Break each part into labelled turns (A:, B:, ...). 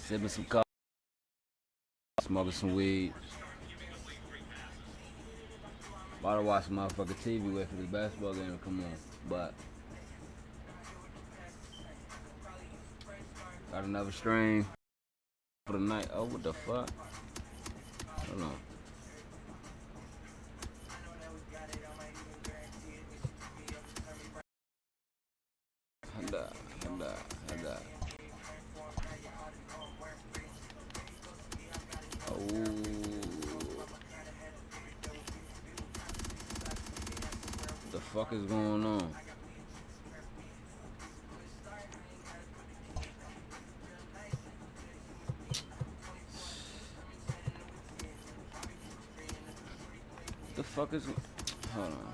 A: Sipping some coffee, smoking some weed. About to watch some motherfucking TV, wait for this basketball game to come on. But got another stream for the night. Oh, what the fuck? Hold on. Hold up. Oh. What the fuck is going on? What the fuck is... Hold on.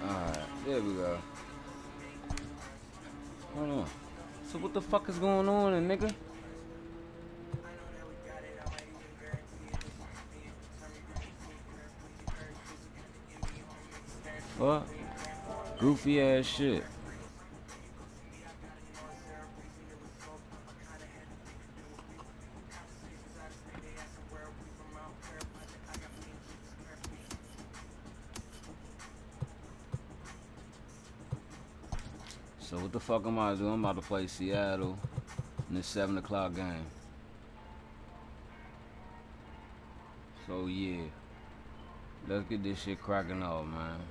A: Alright, there we go. Hold on. So what the fuck is going on, nigga? What? Goofy ass shit. So what the fuck am I doing? I'm about to play Seattle in the 7 o'clock game. So yeah, let's get this shit cracking off, man.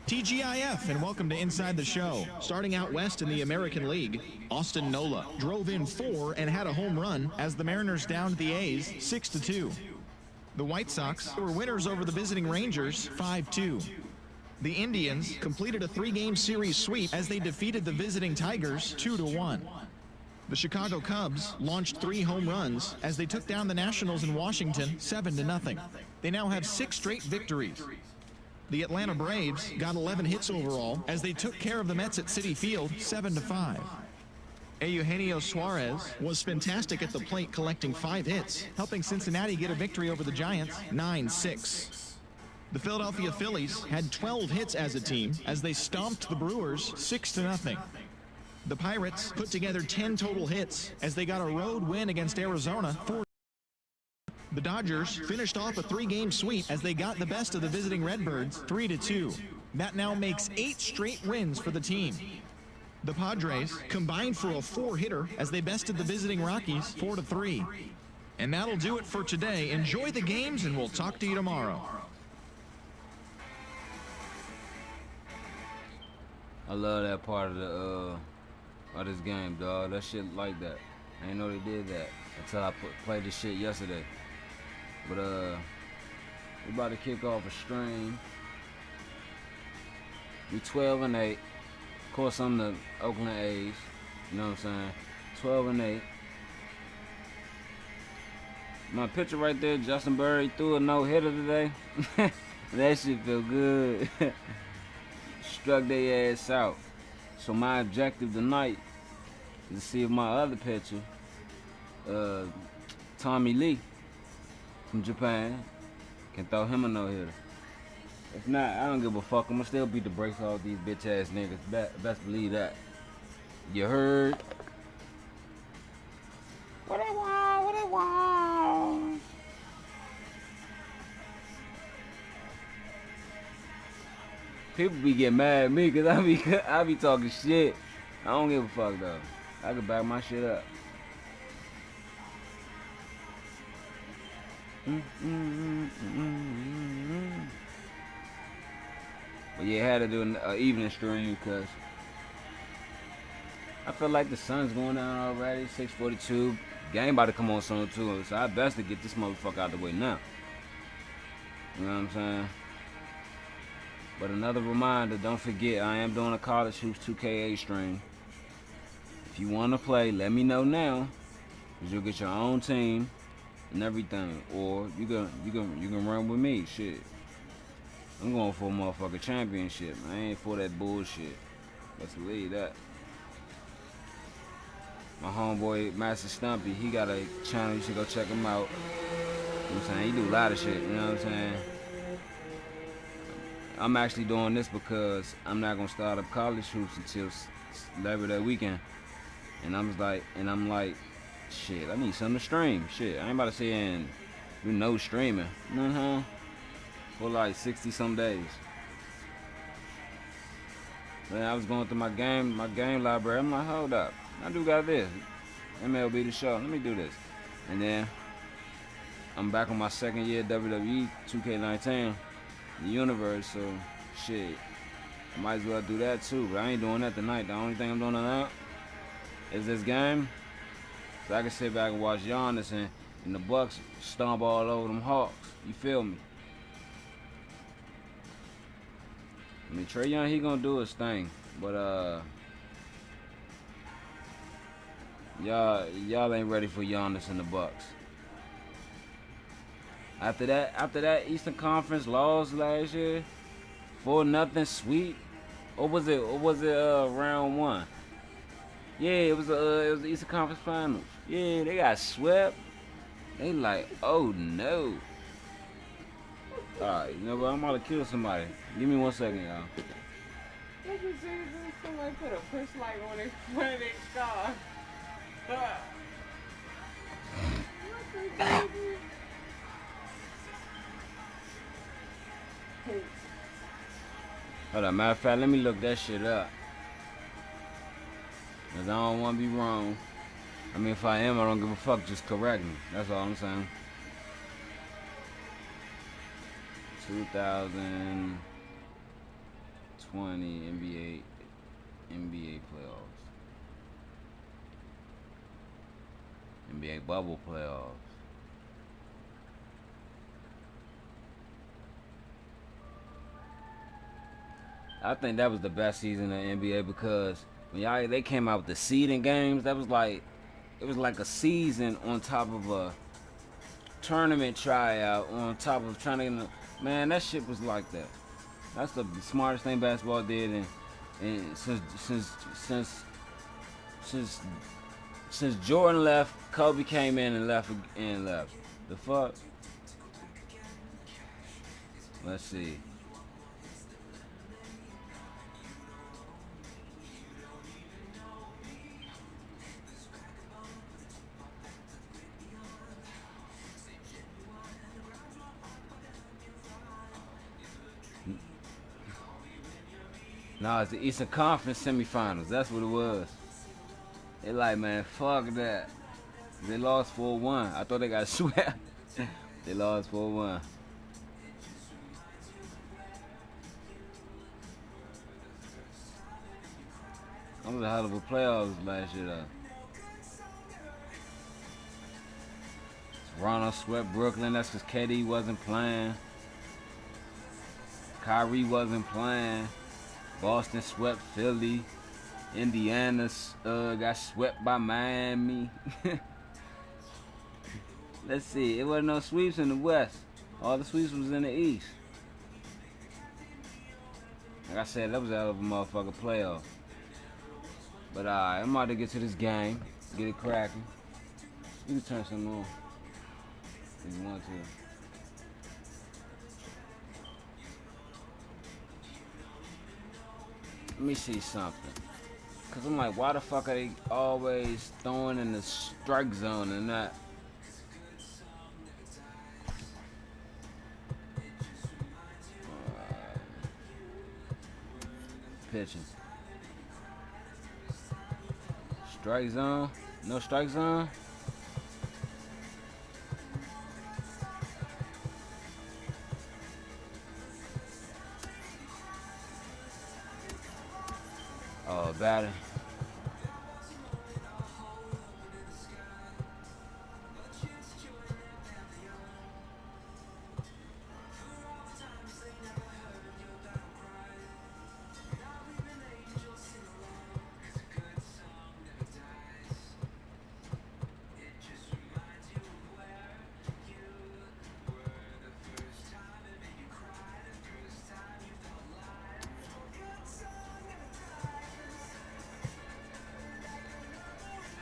B: TGIF and welcome to Inside the Show. Starting out west in the American League, Austin Nola drove in 4 and had a home run as the Mariners downed the A's 6-2. The White Sox were winners over the visiting Rangers 5-2. The Indians completed a 3-game series sweep as they defeated the visiting Tigers 2-1. The Chicago Cubs launched 3 home runs as they took down the Nationals in Washington 7-0. They now have 6 straight victories. The Atlanta Braves got 11 hits overall as they took care of the Mets at Citi Field 7-5. Eugenio Suarez was fantastic at the plate, collecting 5 hits, helping Cincinnati get a victory over the Giants 9-6. The Philadelphia Phillies had 12 hits as a team as they stomped the Brewers 6-0. The Pirates put together 10 total hits as they got a road win against Arizona 4. The Dodgers finished off a 3-game sweep as they got the best of the visiting Redbirds 3-2. That now makes 8 straight wins for the team. The Padres combined for a 4-hitter as they bested the visiting Rockies 4-3. And that'll do it for today. Enjoy the games and we'll talk to you tomorrow.
A: I love that part of this game, dog. That shit like that. I didn't know they did that until I played this shit yesterday. But we about to kick off a stream. We 12-8. Of course, I'm the Oakland A's. You know what I'm saying? 12-8. My picture right there, Justin Bird threw a no-hitter today. That shit feel good. Struck their ass out. So my objective tonight is to see if my other pitcher, Tommy Lee from Japan, can throw him a no-hitter. If not, I don't give a fuck. I'm gonna still beat the brakes off these bitch ass niggas. Best believe that. You heard? What they want? What they want? People be getting mad at me because I be talking shit. I don't give a fuck though. I can back my shit up. But yeah, I had to do an evening stream because I feel like the sun's going down already. 6:42. Game about to come on soon too, so I best to get this motherfucker out the way now. You know what I'm saying? But another reminder, don't forget, I am doing a College Hoops 2K8 stream. If you want to play, let me know now, because you'll get your own team. and everything, or you can run with me. Shit, I'm going for a motherfucking championship. I ain't for that bullshit. Let's leave that. My homeboy Master Stumpy, he got a channel. You should go check him out. You know what I'm saying? He do a lot of shit. You know what I'm saying? I'm actually doing this because I'm not gonna start up college hoops until Labor Day weekend, and I'm like, shit, I need something to stream. Shit, I ain't about to sit and do no streaming. For like 60 some days. Then I was going through my game library. I'm like, hold up, I do got this. MLB The Show. Let me do this, and then I'm back on my second year WWE 2K19. The universe, so shit, I might as well do that too, but I ain't doing that tonight. The only thing I'm doing tonight is this game, so I can sit back and watch Giannis and the Bucks stomp all over them Hawks. You feel me? I mean, Trae Young, he gonna do his thing, but y'all ain't ready for Giannis and the Bucks. After that Eastern Conference loss last year, 4-0 sweep, or was it round one? Yeah, it was the Eastern Conference Finals. Yeah, they got swept. They like, oh no. Alright, you know what? I'm about to kill somebody. Give me 1 second, y'all.
C: Look at Jesus. Somebody put a push light on their front of their car.
A: Hold on, matter of fact, let me look that shit up. Cause I don't want to be wrong. I mean, if I am, I don't give a fuck. Just correct me. That's all I'm saying. 2020 NBA playoffs. NBA bubble playoffs. I think that was the best season in the NBA because when they came out with the seeding games, it was like a season on top of a tournament tryout on top of trying to, man, that shit was like that. That's the smartest thing basketball did, and since Jordan left, Kobe came in and left. The fuck? Let's see. No, it's the Eastern Conference semifinals. That's what it was. They like, man, fuck that. They lost 4-1. I thought they got swept. They lost 4-1. That was a hell of a playoffs last year, though. Toronto swept Brooklyn. That's because KD wasn't playing. Kyrie wasn't playing. Boston swept Philly. Indiana got swept by Miami. Let's see. It wasn't no sweeps in the West. All the sweeps was in the East. Like I said, that was a hell of a motherfucking playoff. But I'm about to get to this game. Get it cracking. You can turn something on if you want to. Let me see something. Cause I'm like, why the fuck are they always throwing in the strike zone and not? Pitching. Strike zone? No strike zone? Oh, batting.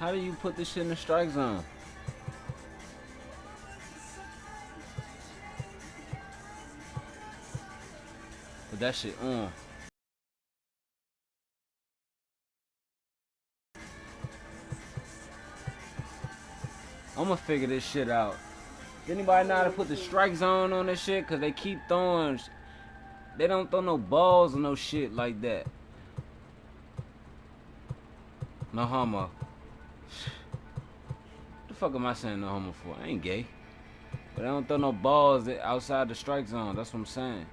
A: How do you put this shit in the strike zone? Put that shit on. I'm gonna figure this shit out. Does anybody know how to put the strike zone on this shit? Cause they keep throwing. They don't throw no balls or no shit like that. No homo. What the fuck am I saying no homo for? I ain't gay. But I don't throw no balls outside the strike zone. That's what I'm saying.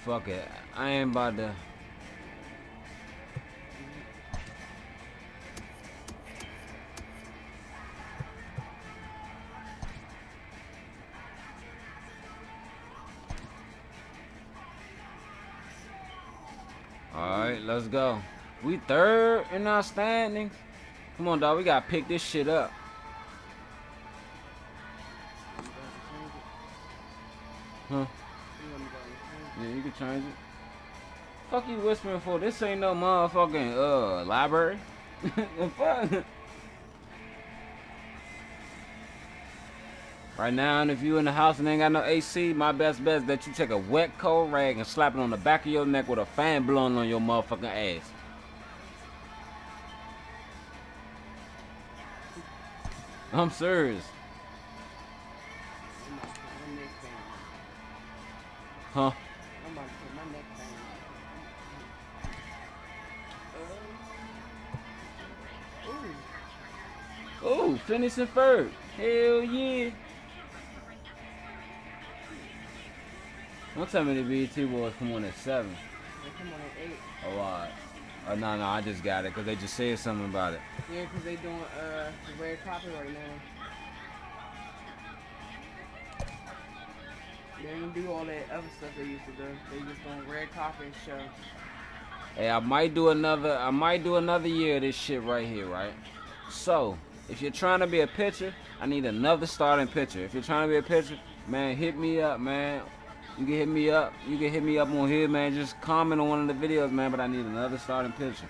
A: Fuck it. I ain't about to. Alright, let's go. We third in our standings. Come on, dog. We gotta pick this shit up. Huh? Yeah, you can change it. Fuck you whispering for? This ain't no motherfucking library. Fuck. Right now, and if you in the house and ain't got no AC, my best bet is that you take a wet cold rag and slap it on the back of your neck with a fan blowing on your motherfucking ass. I'm serious. Huh? Oh, finishing third. Hell yeah. Don't tell me the BET Boys come on at 7.
C: They come on at 8.
A: Oh, alright. Oh, no, I just got it because they just said something about it.
C: Yeah, because they doing the red carpet right now. They don't do all that other stuff they used to do. They just doing red carpet show.
A: Hey, I might do another year of this shit right here, right? So, if you're trying to be a pitcher, I need another starting pitcher. If you're trying to be a pitcher, man, hit me up, man. You can hit me up. You can hit me up on here, man. Just comment on one of the videos, man. But I need another starting pitcher.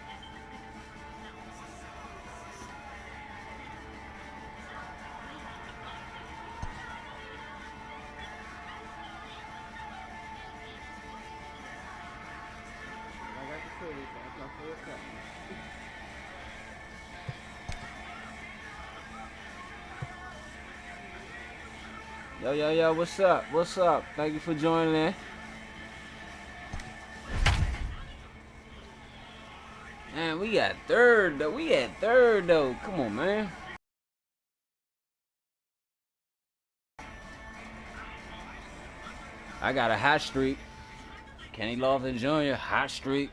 A: Yo, what's up? What's up? Thank you for joining in. Man, we got third, though. Come on, man. I got a hot streak. Kenny Lofton Jr., hot streak.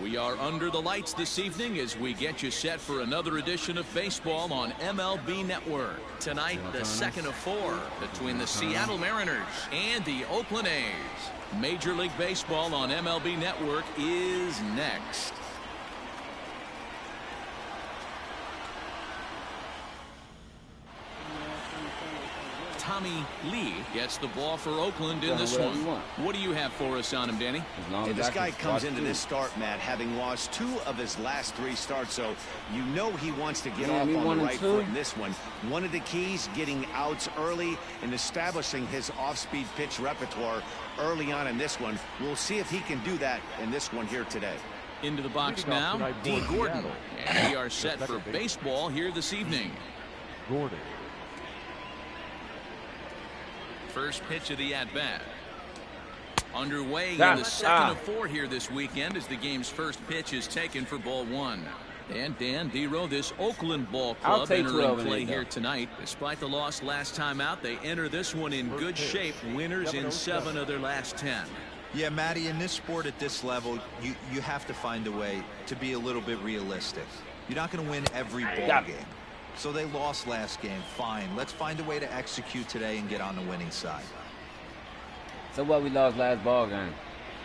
D: We are under the lights this evening as we get you set for another edition of baseball on MLB Network. Tonight, the second of 4 between the Seattle Mariners and the Oakland A's. Major League Baseball on MLB Network is next. Tommy Lee gets the ball for Oakland in this one. What do you have for us on him, Danny?
E: Hey, this guy comes into this start, Matt, having lost 2 of his last 3 starts, so you know he wants to get off on the right foot in this one. One of the keys, getting outs early and establishing his off-speed pitch repertoire early on in this one. We'll see if he can do that in this one here today.
D: Into the box now, D. Gordon. And we are set for baseball here this evening.
F: Gordon.
D: First pitch of the at-bat. Underway in the second of 4 here this weekend as the game's first pitch is taken for ball 1. And Dan Dero, this Oakland ball club entering play here tonight. Despite the loss last time out, they enter this one in good shape. Winners in 7 of their last 10.
F: Yeah, Matty, in this sport at this level, you have to find a way to be a little bit realistic. You're not going to win every ball game. So they lost last game. Fine. Let's find a way to execute today and get on the winning side.
A: So what, we lost last ball game?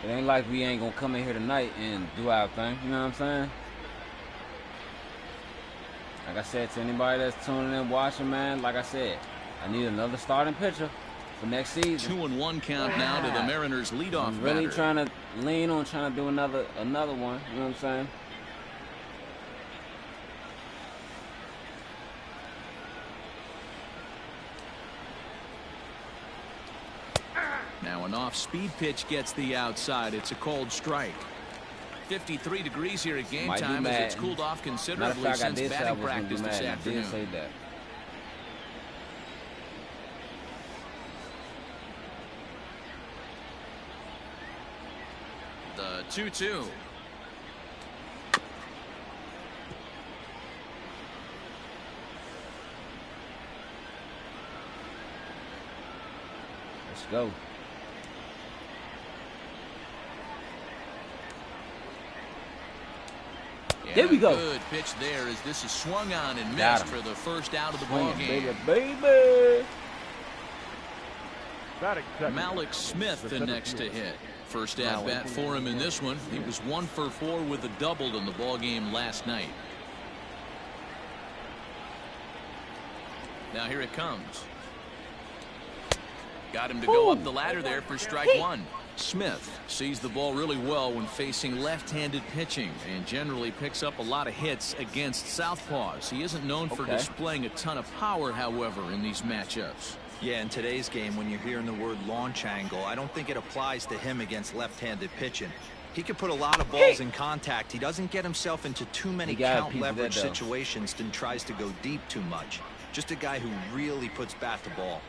A: It ain't like we ain't going to come in here tonight and do our thing. You know what I'm saying? Like I said to anybody that's tuning in, watching, man, like I said, I need another starting pitcher for next season.
D: 2-1 count now to the Mariners leadoff
A: I'm really
D: batter.
A: trying to lean on trying to do another one. You know what I'm saying?
D: Now an off-speed pitch gets the outside. It's a cold strike. 53 degrees here at game time as it's cooled off considerably since batting practice this afternoon.
A: I did say that.
D: The 2-2.
A: Let's go. There we go.
D: Good pitch there as this is swung on and missed for the first out of the ball game.
A: Baby.
D: Malik Smith the next to hit. First at bat for him in this one. He was 1 for 4 with a double in the ball game last night. Now here it comes. Got him to go up the ladder there for strike one. Smith sees the ball really well when facing left-handed pitching and generally picks up a lot of hits against southpaws. He isn't known for displaying a ton of power, however, in these matchups.
F: Yeah, in today's game, when you're hearing the word launch angle, I don't think it applies to him against left-handed pitching. He can put a lot of balls in contact. He doesn't get himself into too many count leverage situations and tries to go deep too much. Just a guy who really puts bat to ball.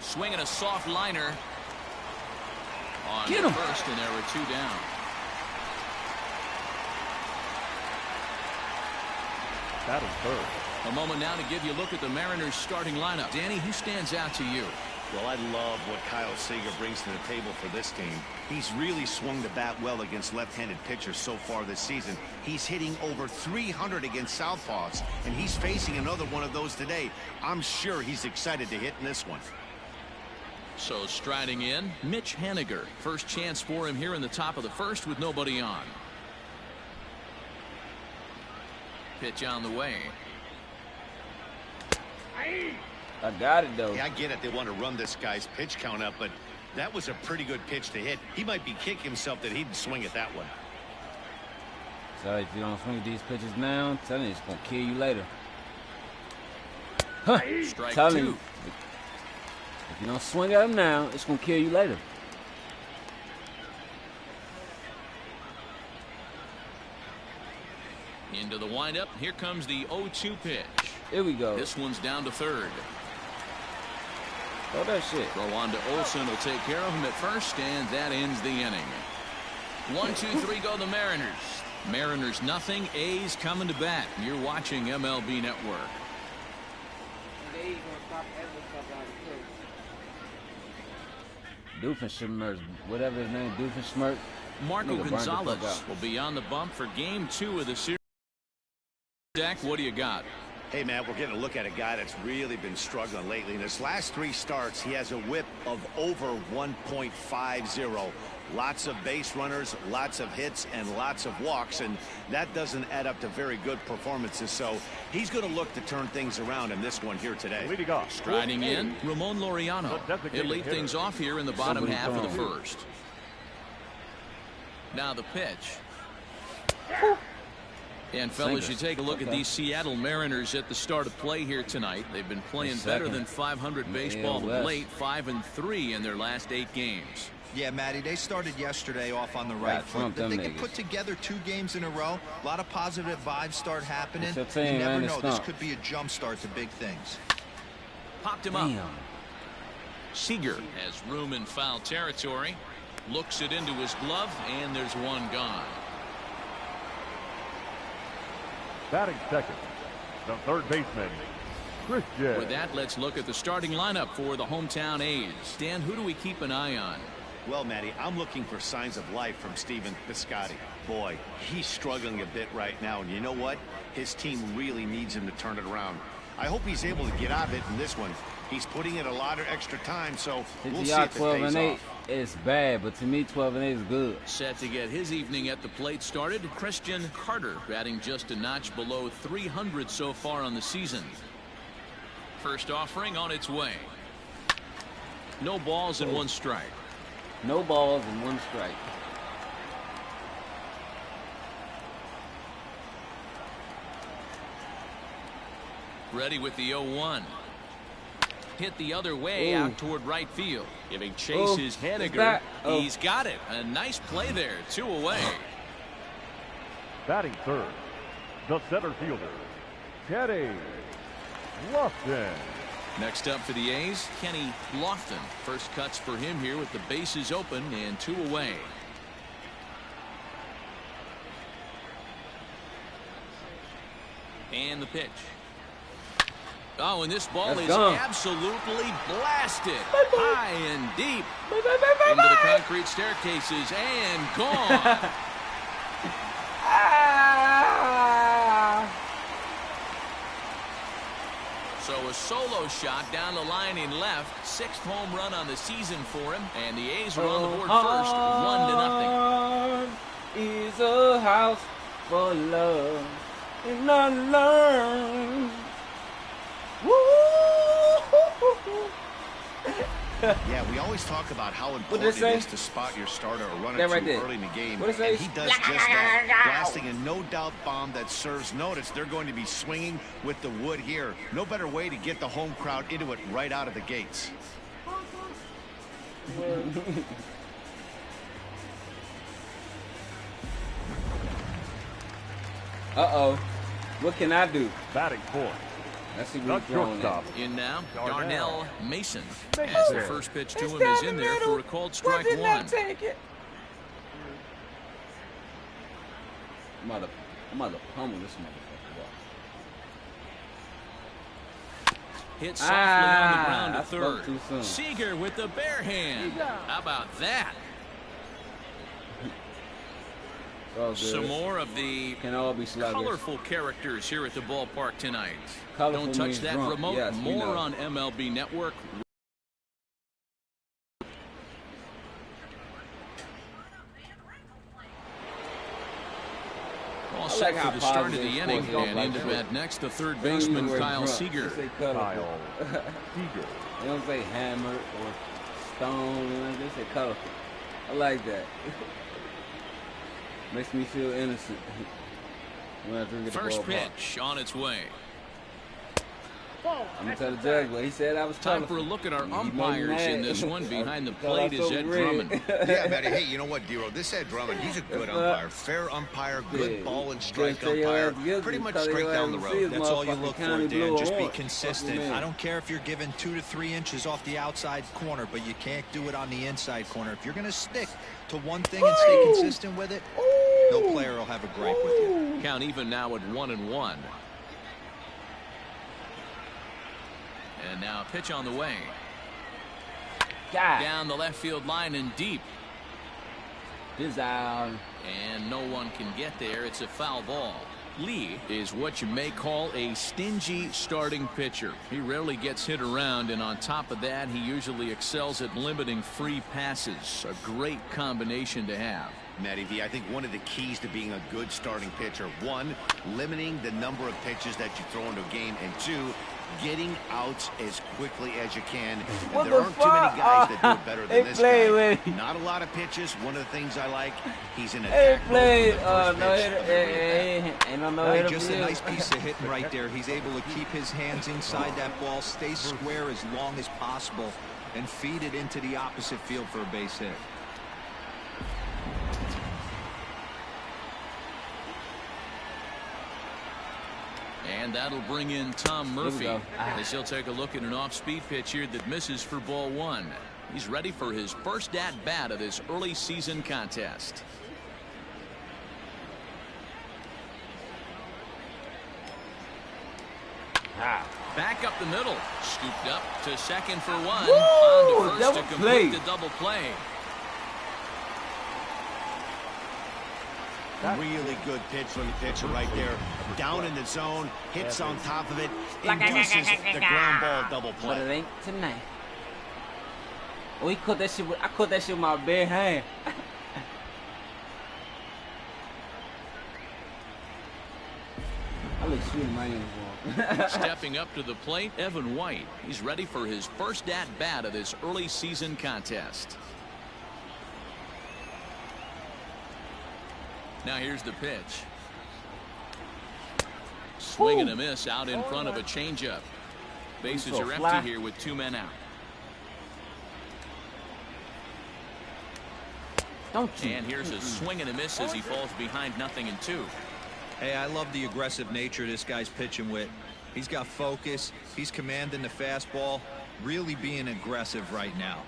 D: Swinging a soft liner on
A: Get him.
D: First, and there were 2 down.
G: That is third.
D: A moment now to give you a look at the Mariners starting lineup. Danny, who stands out to you?
E: Well, I love what Kyle Seager brings to the table for this team. He's really swung the bat well against left-handed pitchers so far this season. He's hitting over 300 against southpaws, and he's facing another one of those today. I'm sure he's excited to hit in this one.
D: So striding in, Mitch Haniger. First chance for him here in the top of the first with nobody on. Pitch on the way.
A: I got it, though.
E: Yeah, I get it. They want to run this guy's pitch count up, but that was a pretty good pitch to hit. He might be kicking himself that he didn't swing at that one.
A: So if you don't swing at these pitches now, I'm telling you, it's going to kill you later. Huh.
D: Strike
A: Telling
D: 2.
A: you. If you don't swing at them now, it's going to kill you later.
D: Into the windup. Here comes the 0-2 pitch.
A: Here we go.
D: This one's down to third.
A: Throw that shit.
D: Throw on to Olsen will take care of him at first, and that ends the inning. 1-2-3 go the Mariners. Mariners nothing. A's coming to bat. You're watching MLB Network.
A: Doofenshmirtz, whatever his name, Doofenshmirtz.
D: Marco Gonzalez will be on the bump for game 2 of the series. Zach, what do you got?
E: Hey, Matt, we're getting a look at a guy that's really been struggling lately. In his last 3 starts, he has a whip of over 1.50. Lots of base runners, lots of hits, and lots of walks, and that doesn't add up to very good performances. So he's going to look to turn things around in this one here today.
G: Leading off.
D: Striding in, Ramon Laureano. He'll lead things off here in the bottom half of the first. Now the pitch. And fellas, you take a look at these Seattle Mariners at the start of play here tonight. They've been playing better than 500 baseball of late, 5-3 in their last 8 games.
F: Yeah, Matty, they started yesterday off on the right foot. If they can put together 2 games in a row, a lot of positive vibes start happening. You never know. This could be a jump start to big things.
D: Popped him up. Seager has room in foul territory. Looks it into his glove, and there's one gone.
G: Batting second, the third baseman,
D: With that, let's look at the starting lineup for the hometown A's. Dan, who do we keep an eye on?
E: Well, Matty, I'm looking for signs of life from Stephen Piscotty. Boy, he's struggling a bit right now, and you know what? His team really needs him to turn it around. I hope he's able to get out of it in this one. He's putting in a lot of extra time, so we'll see if it pays off.
A: It's bad, but to me, 12 and 8 is good.
D: Set to get his evening at the plate started, Christian Carter, batting just a notch below 300 so far on the season. First offering on its way. No balls and 1 strike.
A: No balls and 1 strike.
D: Ready with the 0-1. Hit the other way out toward right field. Giving chase is Henniger. He's got it. A nice play there. 2 away.
G: Batting third, the center fielder, Kenny Lofton.
D: Next up for the A's, Kenny Lofton. First cuts for him here with the bases open and 2 away. And the pitch. Oh, and this ball is absolutely blasted. High and deep. Into the concrete staircases and gone. So a solo shot down the line in left. 6th home run on the season for him. And the A's are on the board first, 1-0.
A: Is a house for love and unlearned.
E: Yeah, we always talk about how important it is to spot your starter or run it too early in the game. And he does just that, blasting a no-doubt bomb that serves notice. They're going to be swinging with the wood here. No better way to get the home crowd into it right out of the gates.
A: Uh-oh. What can I do?
G: Batting fourth.
A: Let's see what he's throwing at.
D: In now, Darnell Mason. As the first pitch to him is in there for a called strike 1.
A: I'm about to pummel this motherfucker.
D: Hit softly on the ground to third. Seager with the bare hand. How about that? Some more of the colorful characters here at the ballpark tonight.
A: Colorful.
D: Don't touch that
A: drunk.
D: remote.
A: Yes,
D: More on MLB Network. All set for the start of the inning, and into bat next, the third baseman Kyle Seager.
G: Kyle Seager.
A: They don't say hammer or stone. They say colorful. I like that. Makes me feel innocent when I drink at the
D: First pitch on its way.
A: I'm gonna tell the judge what he said. I was
D: time for a look at our umpires in this one. Behind the plate is Ed Drummond.
E: Yeah, Matty. Hey, you know what, Dero? This Ed Drummond, he's a good umpire, fair umpire, good ball and strike umpire. Pretty much straight down the road.
F: That's all you look for, Dan. Just be consistent. I don't care if you're given 2 to 3 inches off the outside corner, but you can't do it on the inside corner. If you're gonna stick to one thing and stay consistent with it, no player will have a gripe with you.
D: Count even now at 1-1. And now a pitch on the way. Down the left field line and deep.
A: This out.
D: And no one can get there. It's a foul ball. Lee is what you may call a stingy starting pitcher. He rarely gets hit around, and on top of that, he usually excels at limiting free passes. A great combination to have.
E: Matty V, I think one of the keys to being a good starting pitcher, 1, limiting the number of pitches that you throw into a game, and 2, getting outs as quickly as you can. And there aren't too many guys that do it better than this guy. Not a lot of pitches. One of the things I like, he's in attack mode from the first pitch.
F: Just a nice piece of hitting right there. He's able to keep his hands inside that ball, stay square as long as possible, and feed it into the opposite field for a base hit.
D: And that'll bring in Tom Murphy as he'll take a look at an off-speed pitch here that misses for ball 1. He's ready for his first at-bat of this early season contest. Back up the middle. Scooped up to second for one.
A: Woo!
D: On to first to complete
A: play.
D: the double play.
E: Really good pitch from the pitcher right there. Down in the zone, hits on top of it, induces the ground ball double
A: But it
E: play.
A: ain't tonight. Oh, he caught that shit with, I caught that shit with my bare hand. I look sweet in my uniform.
D: Stepping up to the plate, Evan White. He's ready for his first at-bat of this early season contest. Now here's the pitch. Swing and a miss out in front of a changeup. Bases are empty here with 2 men out. And here's a swing and a miss as he falls behind 0-2.
F: Hey, I love the aggressive nature this guy's pitching with. He's got focus. He's commanding the fastball. Really being aggressive right now.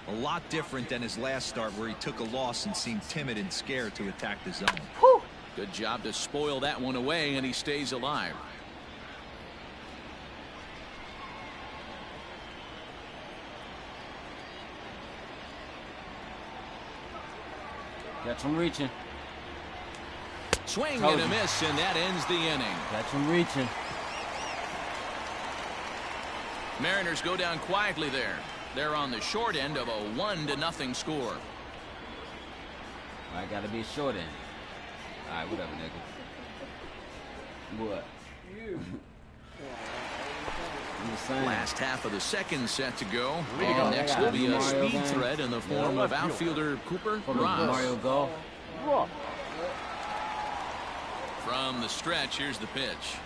F: A lot different than his last start where he took a loss and seemed timid and scared to attack the zone.
D: Whew. Good job to spoil that one away, and he stays alive.
A: Catch him reaching.
D: Swing and a miss, and that ends the inning.
A: Catch him reaching.
D: Mariners go down quietly there. They're on the short end of a 1-0 score.
A: I gotta be short end. Alright, whatever, nigga. What? I'm just saying.
D: Last half of the second set to go. And next will be a speed threat in the form of outfielder Cooper Ross.
A: Mario go.
D: From the stretch, here's the pitch.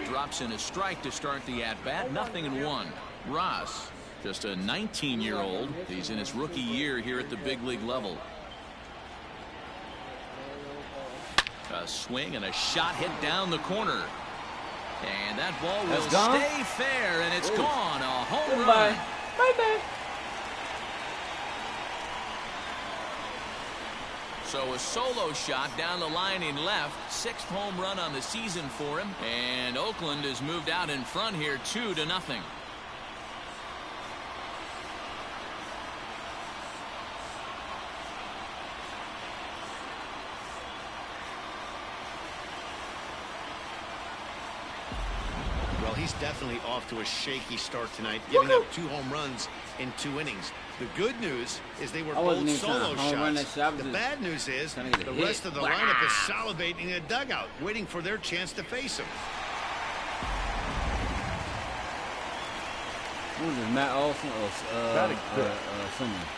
D: Drops in a strike to start the at-bat. 0-1. Ross, just a 19-year-old. He's in his rookie year here at the big league level. A swing and a shot hit down the corner. And that ball will stay fair, and it's gone. A home run.
A: Bye-bye.
D: So a solo shot down the line in left. 6th home run on the season for him. And Oakland has moved out in front here 2-0.
E: Well, he's definitely off to a shaky start tonight, giving up 2 home runs in 2 innings. The good news is they were both solo shots. The bad news is the rest of the lineup is salivating in a dugout, waiting for their chance to face him.
A: Who is this, Matt Olson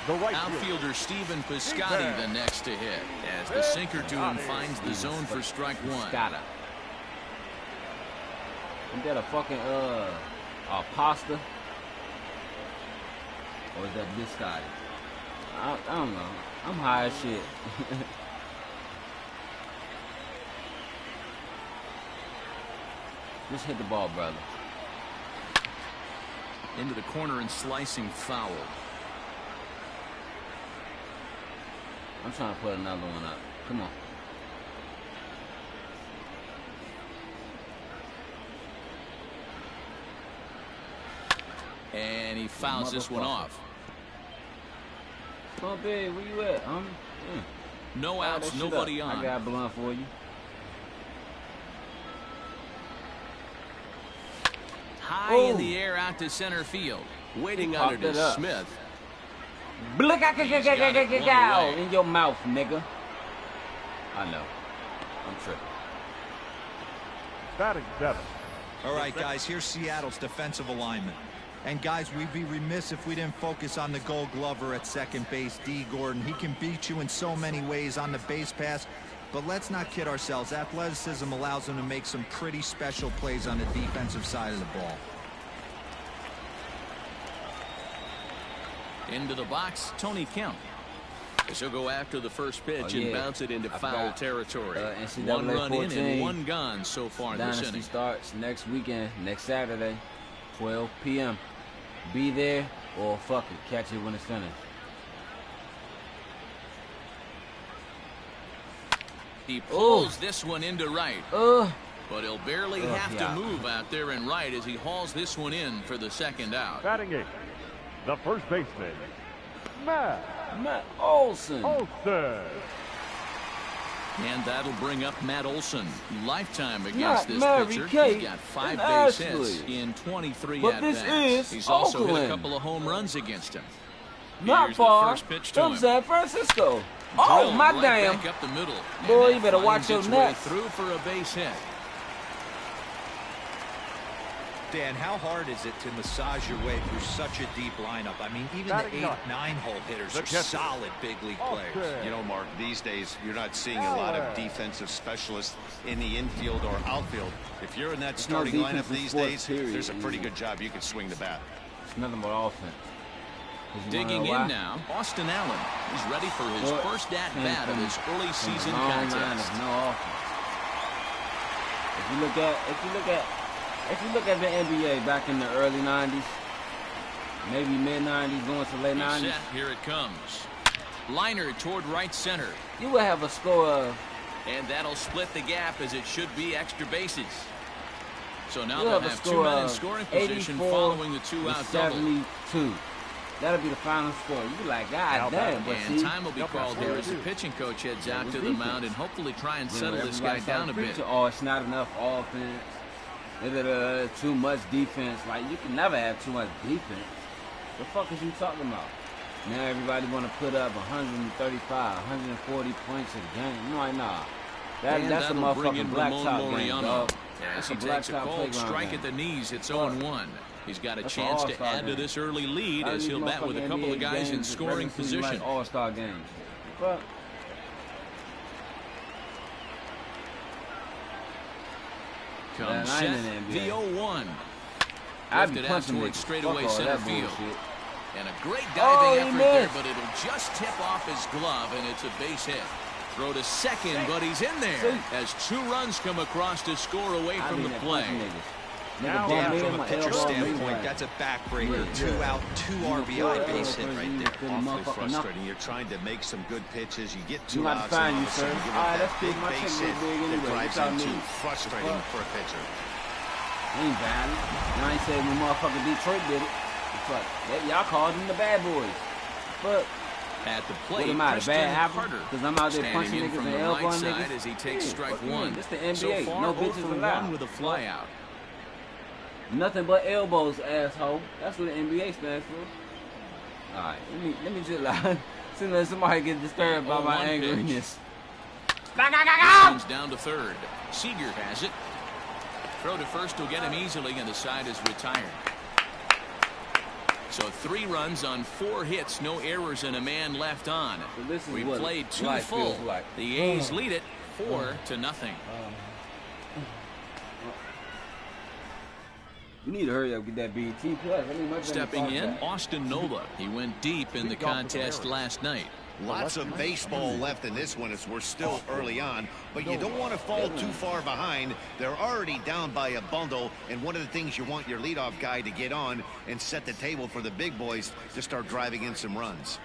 A: or
D: Outfielder Stephen Piscotty the next to hit, as the sinker to him finds the zone for strike 1.
A: Isn't that a fucking pasta? Or is that biscotti? I don't know. I'm high as shit. Just hit the ball, brother.
D: Into the corner and slicing foul.
A: I'm trying to put another one up. Come on.
D: And he fouls this one off.
A: Come on, babe, where you at?
D: No outs, nobody on.
A: I got a blunt for you.
D: High in the air out to center field. Waiting under to Smith.
A: In your mouth, nigga. I know. I'm tripping.
G: Batting 7.
F: All right, guys, here's Seattle's defensive alignment. And, guys, we'd be remiss if we didn't focus on the Gold Glover at second base, D. Gordon. He can beat you in so many ways on the base pass. But let's not kid ourselves. Athleticism allows him to make some pretty special plays on the defensive side of the ball.
D: Into the box, Tony Kemp. He'll go after the first pitch and bounce it into foul territory. 1 run in and 1 gone so far this inning.
A: Starts next weekend, next Saturday, 12 p.m. Be there or fuck it, catch it when it's finished.
D: He pulls this one into right. But he'll barely have to move out there and right as he hauls this one in for the second out.
G: Batting eighth, the first baseman, Matt
A: Olson.
D: And that'll bring up Matt Olson. Lifetime against this pitcher. He's got 5 base hits in 23 at-bats. He's also hit a couple of home runs against him.
A: Not far from San Francisco. Oh, my damn.
D: Back up the middle.
A: Boy, you better watch your nuts.
D: Through for a base hit.
F: Dan, how hard is it to massage your way through such a deep lineup? I mean, even the 8, 9-hole hitters are solid big league players.
E: You know, Mark, these days you're not seeing a lot of defensive specialists in the infield or outfield. If you're in that starting lineup these days, there's a pretty good job you can swing the bat.
A: It's nothing but offense.
D: Digging in now, Austin Allen. He's ready for his first at-bat of this early season contest.
A: No offense. If you look at the NBA back in the early 90s, maybe mid-90s, going to late 90s.
D: Set, here it comes. Liner toward right center.
A: You will have a score of...
D: And that'll split the gap as it should be extra bases. So now they'll have 2 men in scoring position following the 2-out double.
A: 72. That'll be the final score. You be like, God damn.
D: And time will be called here as the pitching coach heads out to the mound and hopefully try and settle this guy down a bit.
A: Oh, it's not enough offense. Too much defense. Like, you can never have too much defense. The fuck is you talking about? Now everybody want to put up 135, 140 points a game. I'm like, nah. That's a motherfucking blacktop game, dog.
D: As he takes a cold strike at the knees, it's 0-1. He's got a chance to add to this early lead as he'll bat with a couple of guys in scoring position.
A: All-star games. But
D: comes set, the 0-1.
A: I'd be
D: lifted out
A: punching
D: towards straightaway center field.
A: Bullshit.
D: And a great diving effort there, but it'll just tip off his glove, and it's a base hit. Throw to second, but he's in there as 2 runs come across to score away from the play.
F: Now, from a pitcher standpoint, that's a backbreaker. 2 out, 2 RBI base hit right there.
E: Awfully frustrating. You're trying to make some good pitches. You get 2 outs,
A: and all
E: of a sudden you give up that big base hit. It drives into frustrating for a pitcher.
A: Ain't bad. Now I ain't saying when motherfucking Detroit did it. But y'all called them the bad boys. But
D: at the plate,
A: bad apple? Because I'm out there punching niggas
D: from
A: and
D: the
A: elbowing
D: right side
A: niggas.
D: as he takes strike 1.
A: This the NBA.
D: So far,
A: no bitches allowed.
D: with a fly out.
A: Nothing but elbows, asshole. That's what the NBA stands for. All right, let me just lie. Soon as somebody gets disturbed by my angriness.
D: Comes down to third. Seager has it. Throw to first will get him easily, and the side is retired. So 3 runs on 4 hits, no errors, and a man left on.
A: So
D: we played 2 full.
A: Like.
D: The A's lead it 4-0.
A: You need to hurry up, get that BT plus.
D: Stepping in, Austin Nola. He went deep in the contest last night.
E: Lots of baseball left in this one as we're still early on, but you don't want to fall too far behind. They're already down by a bundle, and one of the things you want your leadoff guy to get on and set the table for the big boys to start driving in some runs.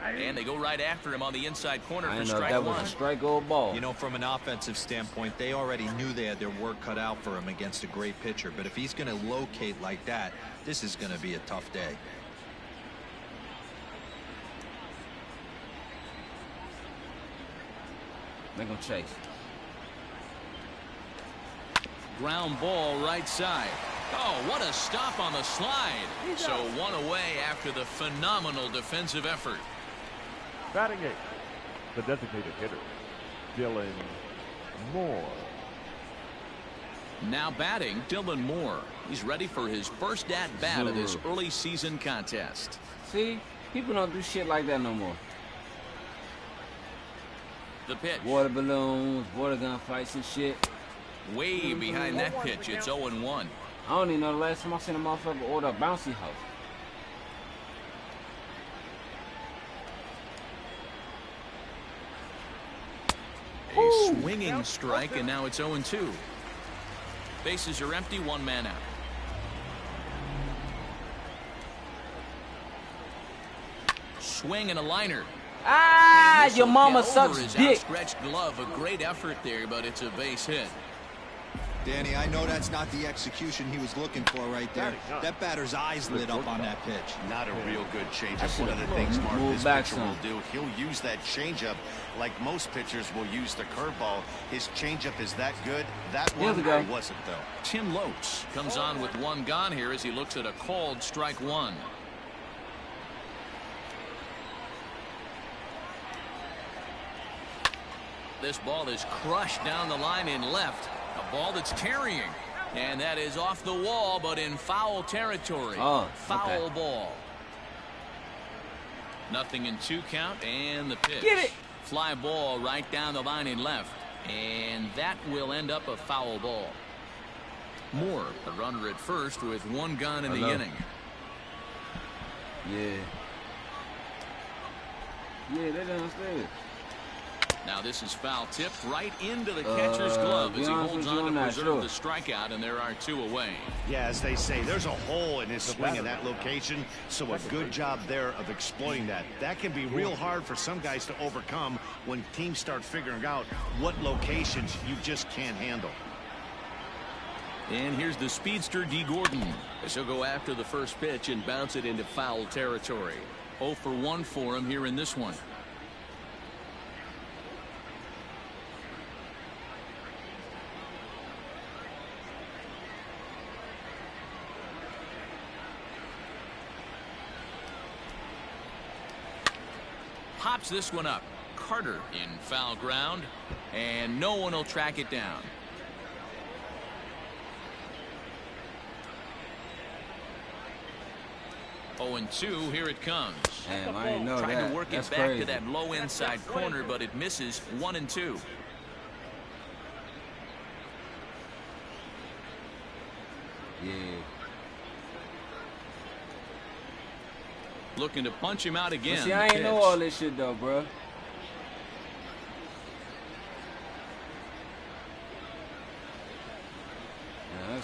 D: And they go right after him on the inside corner for strike 1.
A: That was a strike or ball.
F: You know, from an offensive standpoint, they already knew they had their work cut out for him against a great pitcher. But if he's going to locate like that, this is going to be a tough day.
A: They're going to chase.
D: Ground ball right side. Oh, what a stop on the slide. So 1 away after the phenomenal defensive effort.
G: Batting eighth, the designated hitter, Dylan Moore.
D: Now batting, Dylan Moore. He's ready for his first at-bat of this early season contest.
A: See, people don't do shit like that no more.
D: The pitch.
A: Water balloons, water gun fights and shit.
D: Way behind that pitch, it's 0-1.
A: I don't even know the last time I seen a motherfucker order a bouncy house.
D: A swinging strike, and now it's 0-2. Bases are empty, 1 man out. Swing and a liner.
A: Ah, your mama sucks
D: his
A: dick.
D: Outstretched glove, a great effort there, but it's a base hit.
F: Danny, I know that's not the execution he was looking for right there. That batter's eyes lit up on that pitch.
E: Not a real good changeup. One of the things, Mark, this pitcher will do, he'll use that changeup like most pitchers will use the curveball. His changeup is that good. That one wasn't, though.
D: Tim Lopes comes on with one gone here as he looks at a called strike one. This ball is crushed down the line in left. A ball that's carrying. And that is off the wall, but in foul territory. Foul ball. Nothing in 2 count, and the pitch.
A: Get it!
D: Fly ball right down the line in left. And that will end up a foul ball. Moore, the runner at first with one gone in the inning.
A: Yeah. Yeah, they're downstairs.
D: Now this is foul tipped right into the catcher's glove as he holds on to preserve the strikeout, and there are 2 away.
E: Yeah, as they say, there's a hole in his swing in that location, so a good job there of exploiting that. That can be real hard for some guys to overcome when teams start figuring out what locations you just can't handle.
D: And here's the speedster D. Gordon as he'll go after the first pitch and bounce it into foul territory. 0 for 1 for him here in this one. Pops this one up. Carter in foul ground, and no one will track it down. Oh, and 2, here it comes.
A: Damn, I didn't know
D: Trying
A: that.
D: to work
A: That's
D: it back
A: crazy.
D: to that low inside corner, but it misses. 1 and 2.
A: Yeah.
D: Looking to punch him out again.
A: But see, I ain't know all this shit though, bro. Yeah,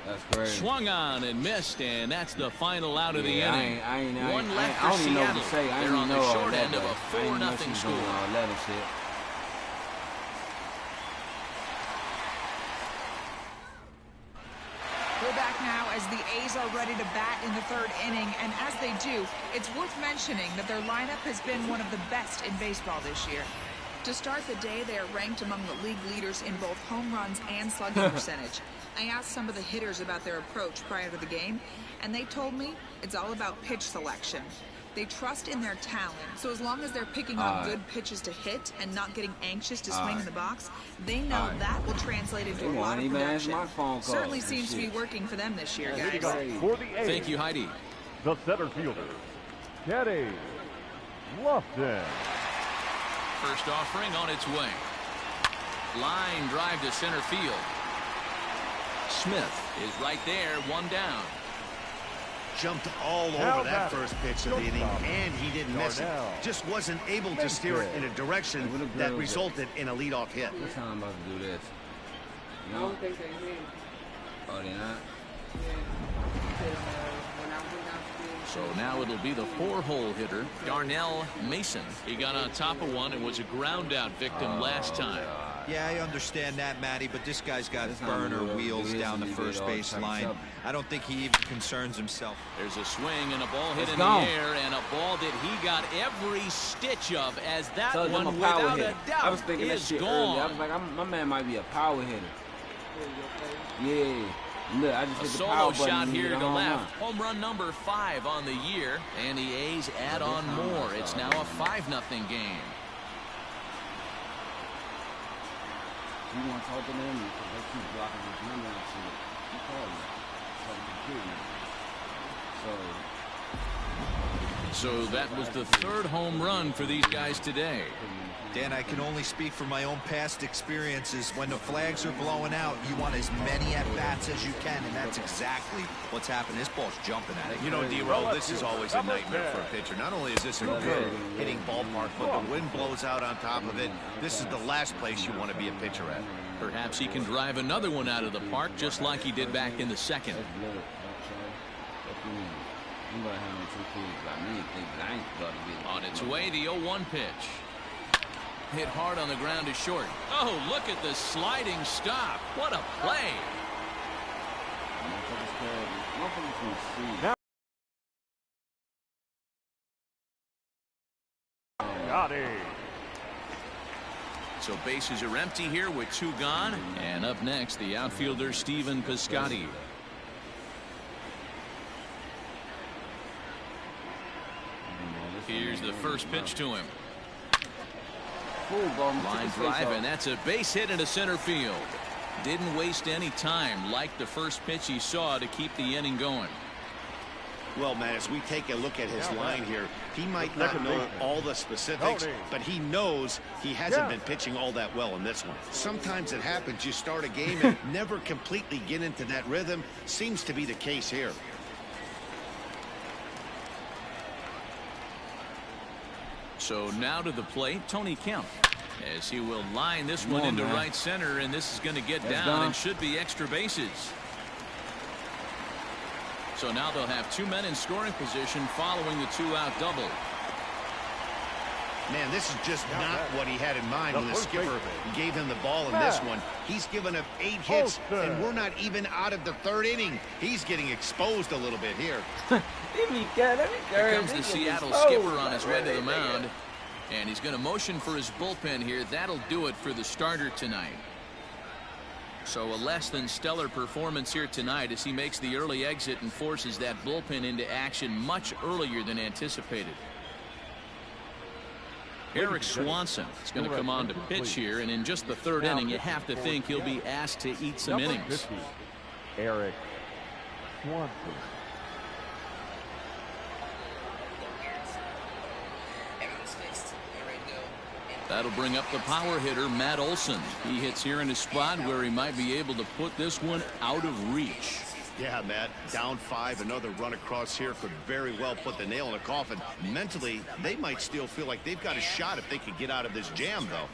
A: that's crazy.
D: Swung on and missed, and that's the final out of the inning. One left
A: I
D: for
A: don't even know what to
D: Seattle.
A: say. I
D: They're
A: don't
D: on
A: know
D: the
A: all
D: short
A: that,
D: end of a
A: but I ain't know
D: 4-0
A: she's
D: score.
A: doing all that and shit.
H: We're back now as the A's are ready to bat in the 3rd inning, and as they do, it's worth mentioning that their lineup has been one of the best in baseball this year. To start the day, they are ranked among the league leaders in both home runs and slugging percentage. I asked some of the hitters about their approach prior to the game, and they told me it's all about pitch selection. They trust in their talent, so as long as they're picking on good pitches to hit and not getting anxious to swing in the box, they know that will translate into a lot of production. Certainly seems to be working for them this year, guys.
G: For the A's,
D: Thank you, Heidi.
G: the center fielder, Teddy Lofton.
D: First offering on its way. Line drive to center field. Smith is right there, 1 down.
E: Jumped all over that first pitch of the inning, and he didn't miss it. Just wasn't able to steer it in a direction that resulted in a leadoff hit.
A: What time I'm about to do this?
C: I don't think they did.
A: Oh, they not?
C: Yeah. Because when I went downstairs.
D: So now it'll be the 4-hole hitter, Darnell Mason. He got on top of one and was a ground out victim last time.
F: Yeah, I understand that, Matty, but this guy's got burner wheels down the first base line. I don't think he even concerns himself.
D: There's a swing and a ball hit in
A: gone.
D: the air, and a ball that he got every stitch of, as that
A: So
D: one,
A: I'm a power
D: without
A: hitter.
D: a doubt,
A: I was thinking that
D: is
A: shit
D: gone.
A: earlier. I was like, my man might be a power hitter. Yeah. Look, I just
D: A
A: hit the
D: solo
A: power button
D: shot
A: and
D: here
A: hit
D: to
A: a home
D: left.
A: run.
D: Home run number 5 on the year, and the A's add on more. It's now a 5-0 game.
A: You want to talk to them because they keep blocking his number and shit. You call me.
D: So that was the 3rd home run for these guys today.
F: Dan, I can only speak from my own past experiences. When the flags are blowing out, you want as many at-bats as you can, and that's exactly what's happened. This ball's jumping at it.
E: You know, D-Roll, this is always a nightmare for a pitcher. Not only is this a good hitting ballpark, but the wind blows out on top of it. This is the last place you want to be a pitcher at.
D: Perhaps he can drive another one out of the park just like he did back in the 2nd. On its way, the 0-1 pitch. Hit hard on the ground to short. Oh, look at the sliding stop. What a play.
G: Got it.
D: So bases are empty here with 2 gone. And up next, the outfielder, Stephen Piscotty. Here's the first pitch to him. Line drive, and that's a base hit into center field. Didn't waste any time like the first pitch he saw to keep the inning going.
E: Well, Matt, as we take a look at his line here, he might not know all the specifics, but he knows he hasn't been pitching all that well in this one. Sometimes it happens. You start a game and never completely get into that rhythm. Seems to be the case here.
D: So now to the plate, Tony Kemp, as he will line this one into right center, and this is going to get down and should be extra bases. So now they'll have 2 men in scoring position following the 2-out double.
E: Man, this is just not what he had in mind when the skipper gave him the ball in this one. He's given up 8 hits, and we're not even out of the 3rd inning. He's getting exposed a little bit here.
D: Here comes the Seattle skipper on his way to the mound, and he's going to motion for his bullpen here. That'll do it for the starter tonight. So a less than stellar performance here tonight as he makes the early exit and forces that bullpen into action much earlier than anticipated. Eric Swanson is going to come on to pitch here, and in just the 3rd inning, you have to think he'll be asked to eat some innings.
G: Eric Swanson.
D: That'll bring up the power hitter, Matt Olson. He hits here in a spot where he might be able to put this one out of reach.
E: Yeah, Matt, down 5, another run across here could very well put the nail in the coffin. Mentally, they might still feel like they've got a shot if they could get out of this jam, though.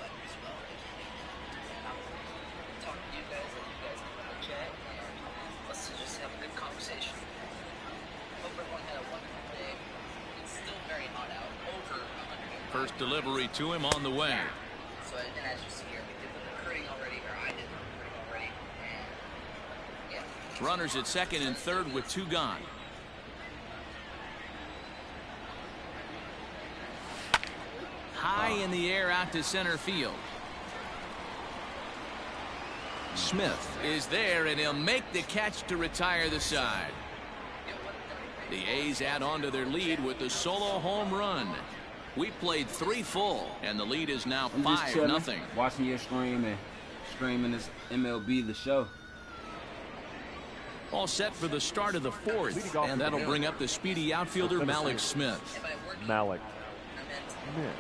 D: First delivery to him on the way.
I: So, and as you see here, we did the recruiting already, or I did the recruiting already, and yeah.
D: Runners at 2nd and 3rd with 2 gone. High in the air out to center field. Smith is there, and he'll make the catch to retire the side. The A's add on to their lead with the solo home run. We played 3 full, and the lead is now 5-0.
A: Watching your stream and streaming this MLB The Show.
D: All set for the start of the 4th, and that'll bring up the speedy outfielder Malik Smith.
G: Malik
I: Smith.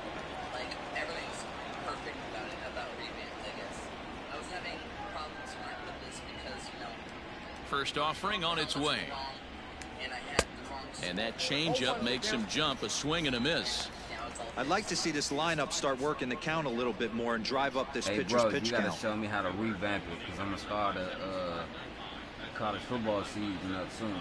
I: Like, everything's perfect about revamp, I guess. I was having problems with this because, you know.
D: First offering on its way. And that changeup makes him jump, a swing and a miss.
F: I'd like to see this lineup start working the count a little bit more and drive up this pitcher's pitch count.
A: You gotta show me how to revamp it, because I'm gonna start a college football season up soon.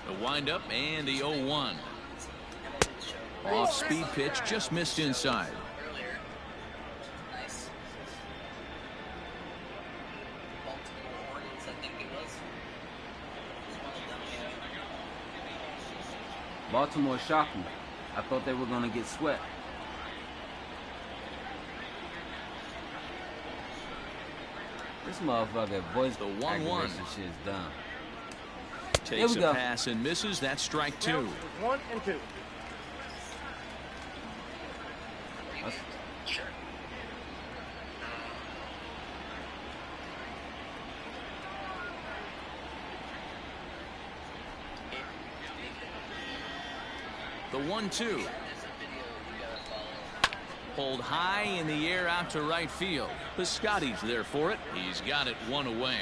D: The windup and the 0-1. Off speed pitch just missed inside.
A: Baltimore shocked me. I thought they were going to get swept. This motherfucker voice
D: the 1-1
A: shit is done.
D: Takes a pass and misses. That's strike 2.
G: 1 and 2.
I: Sure.
D: The 1-2. Pulled high in the air out to right field. Piscotty's there for it. He's got it 1 away.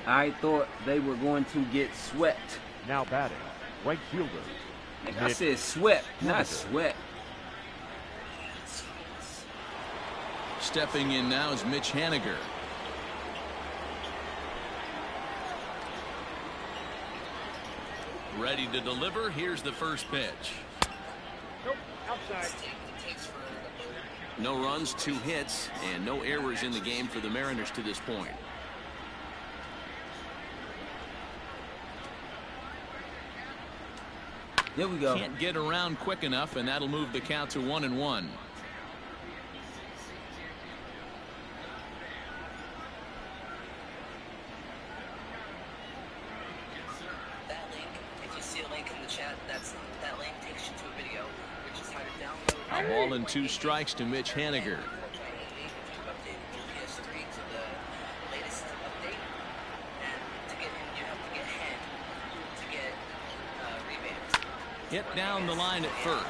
A: I thought they were going to get swept.
G: Now batting, right fielder.
A: I said swept, not sweat.
D: Stepping in now is Mitch Haniger. Ready to deliver. Here's the first pitch.
G: Nope, outside.
D: No runs, 2 hits, and no errors in the game for the Mariners to this point.
A: There we go.
D: Can't get around quick enough, and that'll move the count to 1-1.
I: That link, if you see a link in the chat, that link takes you to a video, which is how to download.
D: A ball and 2 strikes to Mitch Haniger. Hit down the line at first.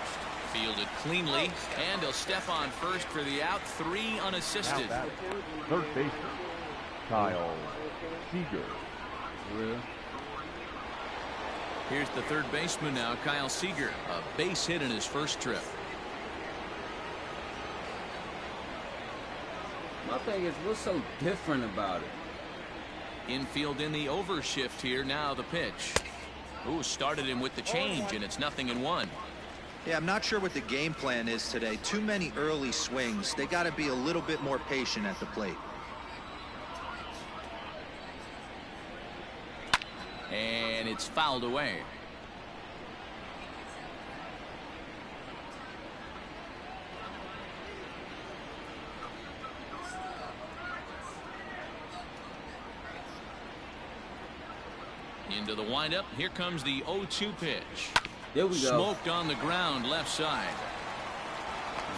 D: Fielded cleanly, and he'll step on first for the out. 3 unassisted.
G: Third baseman, Kyle Seager.
D: Here's the third baseman now, Kyle Seager. A base hit in his first trip.
A: My thing is, what's so different about it?
D: Infield in the overshift here. Now the pitch. Ooh, started him with the change, and it's 0-1.
F: Yeah, I'm not sure what the game plan is today. Too many early swings. They got to be a little bit more patient at the plate.
D: And it's fouled away. Into the windup. Here comes the 0-2 pitch.
A: There we go.
D: Smoked on the ground, left side.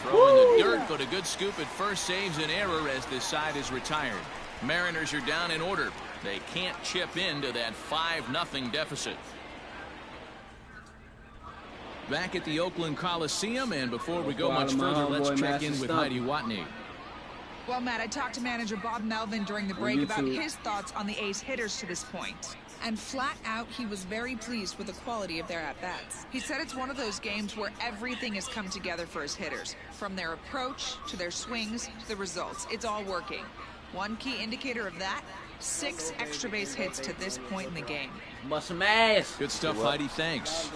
D: Throw in the dirt, but a good scoop at first saves an error as this side is retired. Mariners are down in order. They can't chip into that 5-0 deficit. Back at the Oakland Coliseum, and before we go much further, let's check in with Heidi Watney.
H: Well, Matt, I talked to manager Bob Melvin during the break about his thoughts on the A's hitters to this point. And flat out, he was very pleased with the quality of their at-bats. He said it's one of those games where everything has come together for his hitters. From their approach, to their swings, to the results. It's all working. One key indicator of that, 6 extra base hits to this point in the game.
A: Bust some ass.
D: Good stuff, Heidi. Thanks.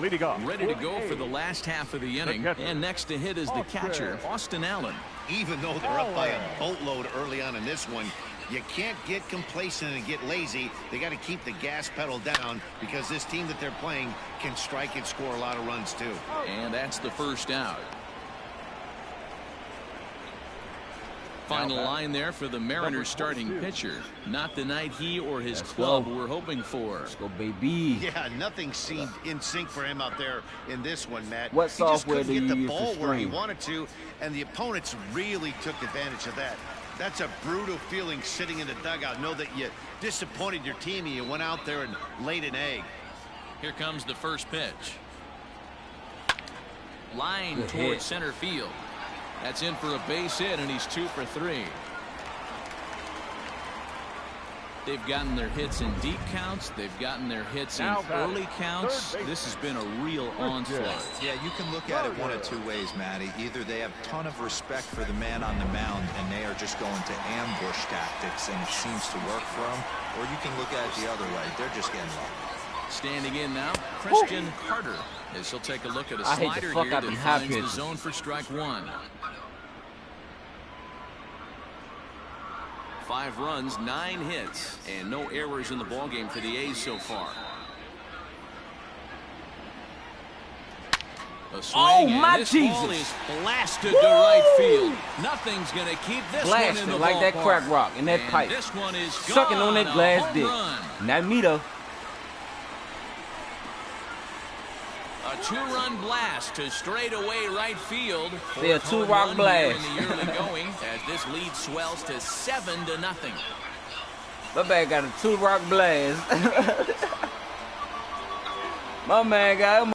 G: Leading off.
D: Ready to go for the last half of the inning. And next to hit is the catcher, Austin Allen.
E: Even though they're up by a boatload early on in this one, you can't get complacent and get lazy. They got to keep the gas pedal down because this team that they're playing can strike and score a lot of runs too.
D: And that's the first out. Final line there for the Mariners starting pitcher. Not the night he or his club were hoping for.
A: Let's go, baby.
E: Yeah, nothing seemed in sync for him out there in this one, Matt.
A: What
E: he
A: software
E: just
A: do
E: couldn't
A: you
E: get the
A: use
E: ball
A: to
E: where he
A: stream?
E: wanted to, and the opponents really took advantage of that. That's a brutal feeling sitting in the dugout. Know that you disappointed your team and you went out there and laid an egg.
D: Here comes the first pitch. Line
A: Good
D: toward
A: hit.
D: center field. That's in for a base hit, and he's 2 for 3. They've gotten their hits in deep counts. They've gotten their hits in early counts. This has been a real onslaught.
F: Yeah, you can look at it one of 2 ways, Matty. Either they have a ton of respect for the man on the mound and they are just going to ambush tactics and it seems to work for them, or you can look at it the other way. They're just getting lucky.
D: Standing in now, Christian Carter, as he'll take a look at a slider here that finds the zone for strike 1. 5 runs, 9 hits, and no errors in the ballgame for the A's so far. A swing,
A: Oh, my
D: and this
A: Jesus.
D: ball is blasted to right field. Nothing's going to keep this
A: Blasted
D: one in the
A: like that
D: ballpark.
A: crack rock in that
D: And
A: pipe.
D: This one is
A: Sucking
D: gone,
A: on that
D: a
A: glass
D: home
A: dick.
D: run.
A: Not me, though.
D: A 2-run blast to straightaway right field.
A: See, a 2-rock blast.
D: In the early going, as this lead swells to 7-0.
A: My man got a 2-rock blast. My man got him.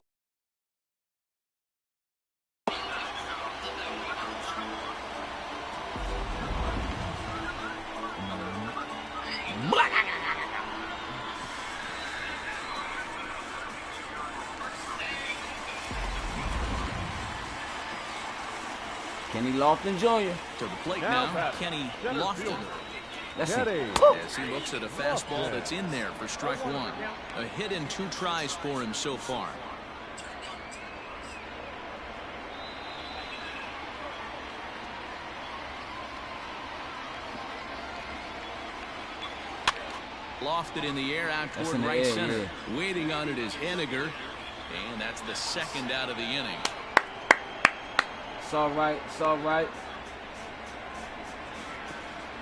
A: Kenny Lofton Jr.
D: To the plate now, Kenny Lofton.
A: That's it.
D: As he looks at a fastball that's in there for strike one. A hit in 2 tries for him so far. Lofted in the air out toward right center. Yeah. Waiting on it is Henniger. And that's the second out of the inning.
A: It's all right. It's all right.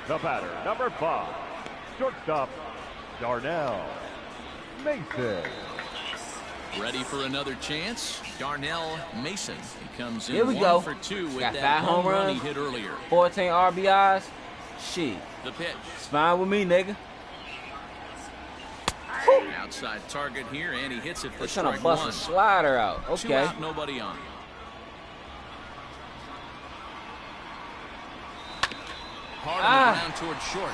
G: The batter, number 5, shortstop, Darnell Mason.
D: Ready for another chance? Darnell Mason. He comes in 1 for 2 with
A: got
D: that
A: 5 home
D: run
A: runs
D: he hit earlier.
A: 14 RBIs. Shit.
D: The pitch.
A: It's fine with me, nigga.
D: Outside target here, and he hits it for
A: They're
D: strike
A: trying to bust
D: one.
A: a slider out. Okay.
D: 2 out, nobody on. Hard on the ground towards short.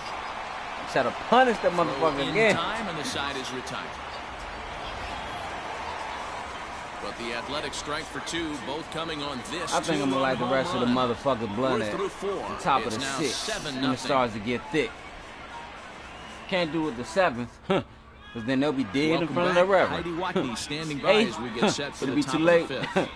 A: Try to punish that motherfucker again.
D: Time, and the side is retired. But the Athletic strike for 2, both coming on this.
A: I think I'm gonna like the rest of the motherfucker blunt at the top of the 6th when it starts to get thick. Can't do it the 7th, because then they'll be dead in front of the reverend.
D: Heidi Watney standing by as we get set for
A: It'll
D: the
A: be
D: top
A: too
D: of
A: late.
D: the 5th.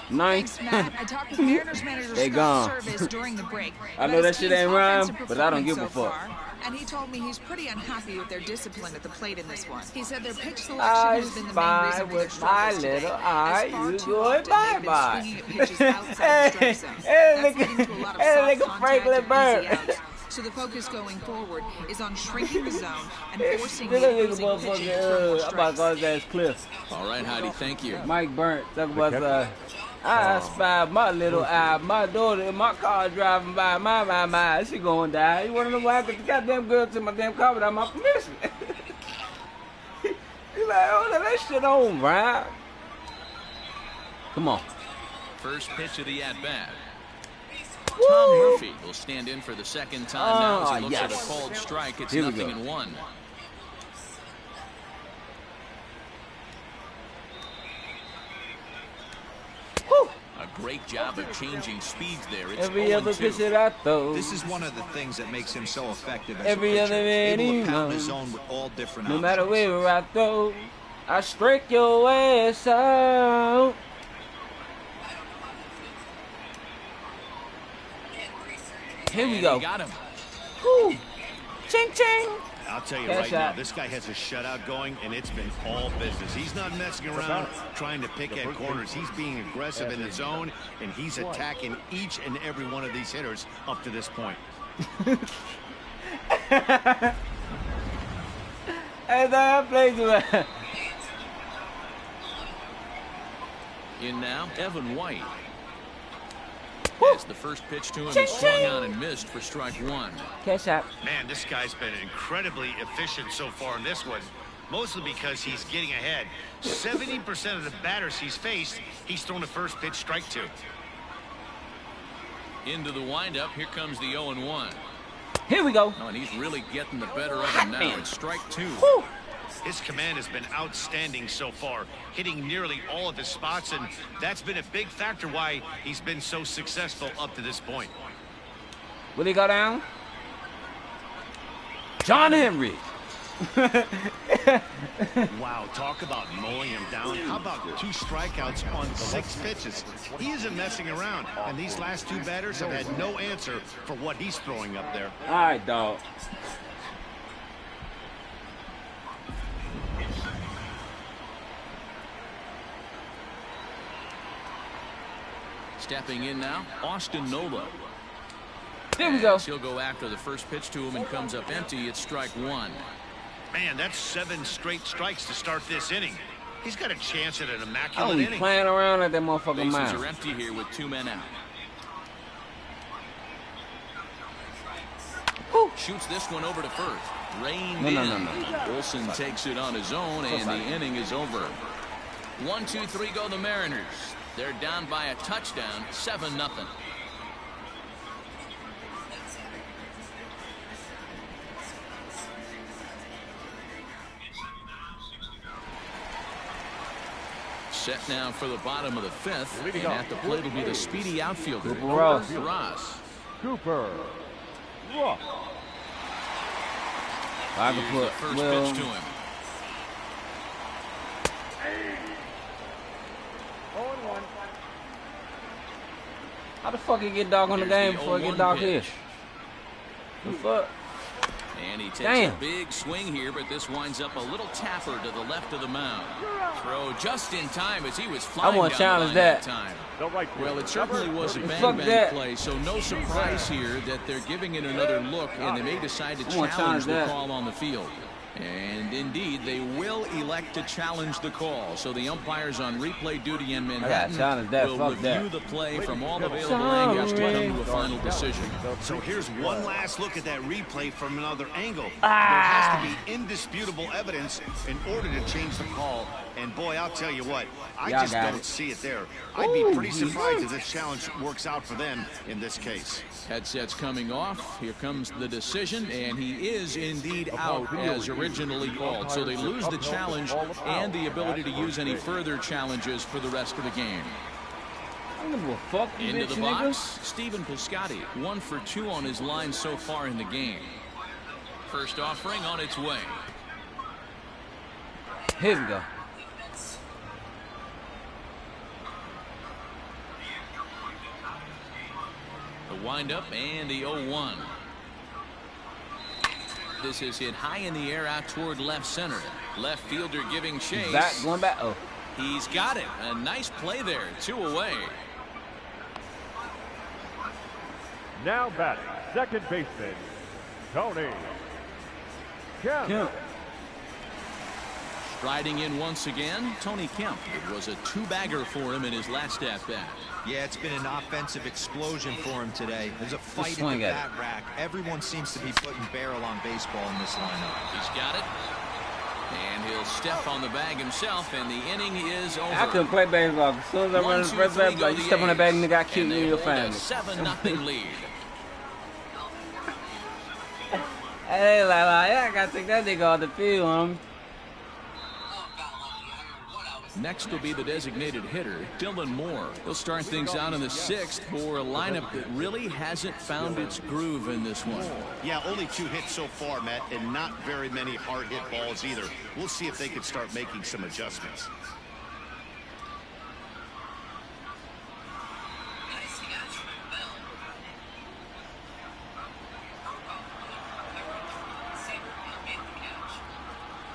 H: Thanks, Matt. I talked with Mariners manager Scott Service during the break.
A: I know that shit ain't rhyme, but I don't give a fuck.
H: And he told me he's pretty unhappy with their discipline at the plate in this one. He said their pitch selection has been the main reason for their struggles today. As far too often, they've been swinging at pitches outside the strike zone. That's leading to a lot of soft contact and easy outs. So the focus going forward is on shrinking the zone and forcing the opposing pitching to throw more strikes.
A: I'm about to call his ass Cliff.
D: All right, Heidi, thank you.
A: Mike Burnt, talk about I spied my little eye, my daughter in my car driving by, my, she gonna die. You wanna know why? Because the goddamn girl took my damn car without my permission. He's like, oh, that shit on, right? Come on.
D: First pitch of the at-bat. Tom Murphy will stand in for the second time now as he looks at a called strike. It's 0-1. A great job of changing speeds there. It's
A: every other pitch that I throw.
F: This is one of the things that makes him so effective as
A: every
F: a
A: other
F: pitcher. Able
A: man
F: to pound his zone with all different options.
A: No matter where I throw, I strike your ass out. Here we go.
D: Got him.
A: Woo. Ching ching.
E: I'll tell you right now, this guy has a shutout going, and it's been all business. He's not messing around trying to pick at corners. He's being aggressive in the zone, and he's attacking each and every one of these hitters up to this point.
A: Hey, that plays well.
D: In now, Evan White. As the first pitch to him is swung on and missed for strike one.
A: Catch up.
E: Man, this guy's been incredibly efficient so far in this one, mostly because he's getting ahead. 70% of the batters he's faced, he's thrown the first pitch strike to.
D: Into the windup, here comes the 0-1.
A: Here we go.
D: Oh, and he's really getting the better of him now. It's strike two.
A: Woo.
E: His command has been outstanding so far, hitting nearly all of his spots, and that's been a big factor why he's been so successful up to this point.
A: Will he go down? John Henry.
E: Wow, talk about mowing him down. How about 2 strikeouts on 6 pitches? He isn't messing around, and these last 2 batters have had no answer for what he's throwing up there.
A: All right, dog.
D: Stepping in now, Austin Nola.
A: There we go.
D: He'll go after the first pitch to him and comes up empty. It's strike one.
E: Man, that's 7 straight strikes to start this inning. He's got a chance at an
A: I
E: immaculate
A: was
E: inning.
A: playing around at that motherfucking
D: Bases
A: mound.
D: are empty here with 2 men out.
A: Woo.
D: Shoots this one over to first. Reined
A: No.
D: in. Wilson takes it on his own, and the inning is over. 1, 2, 3 go the Mariners. They're down by a touchdown, 7-0. Set now for the bottom of the 5th, and at the plate will be the speedy outfielder,
A: Cooper Ross.
D: Ross.
G: Cooper Ross.
A: I can put
D: first
A: well,
D: pitch to him.
A: How the fuck he get dog on the game before he get dog here? The fuck?
D: And he takes a big swing here, but this winds up a little tapper to the left of the mound. Throw just in time as he was flying
A: I want to challenge that
D: time. Well, it certainly was a bang play, so no surprise here that they're giving it another look, and they may decide to challenge the call on the field. And indeed, they will elect to challenge the call. So the umpires on replay duty in Manhattan will review the play from all available angles to come to a final decision.
E: So here's one last look at that replay from another angle. There has to be indisputable evidence in order to change the call. And boy, I'll tell you what, I just don't see it there. I'd be pretty surprised if this challenge works out for them in this case.
D: Headsets coming off. Here comes the decision, and he is indeed out as originally called. So they lose the challenge and the ability to use any further challenges for the rest of the game. Into the box, Stephen Piscotty, 1 for 2 on his line so far in the game. First offering on its way.
A: Here we go.
D: The windup and the 0-1. This is hit high in the air out toward left center. Left fielder giving chase.
A: Going back. Oh.
D: He's got it. A nice play there. 2 away.
G: Now batting, second baseman, Tony Kemp.
D: Striding in once again, Tony Kemp. It was a 2-bagger for him in his last at-bat.
F: Yeah, it's been an offensive explosion for him today. There's a fight in the bat rack. Everyone seems to be putting barrel on baseball in this lineup.
D: He's got it. And he'll step on the bag himself, and the inning is over.
A: I couldn't play baseball. As soon as I run the first base, like, you step on the bag and you got cute in your family.
D: 7-0 lead.
A: Hey, I gotta take that nigga off the field, homie.
D: Next will be the designated hitter, Dylan Moore. He'll start things out in the 6th for a lineup that really hasn't found its groove in this one.
E: Yeah, only 2 hits so far, Matt, and not very many hard hit balls either. We'll see if they can start making some adjustments.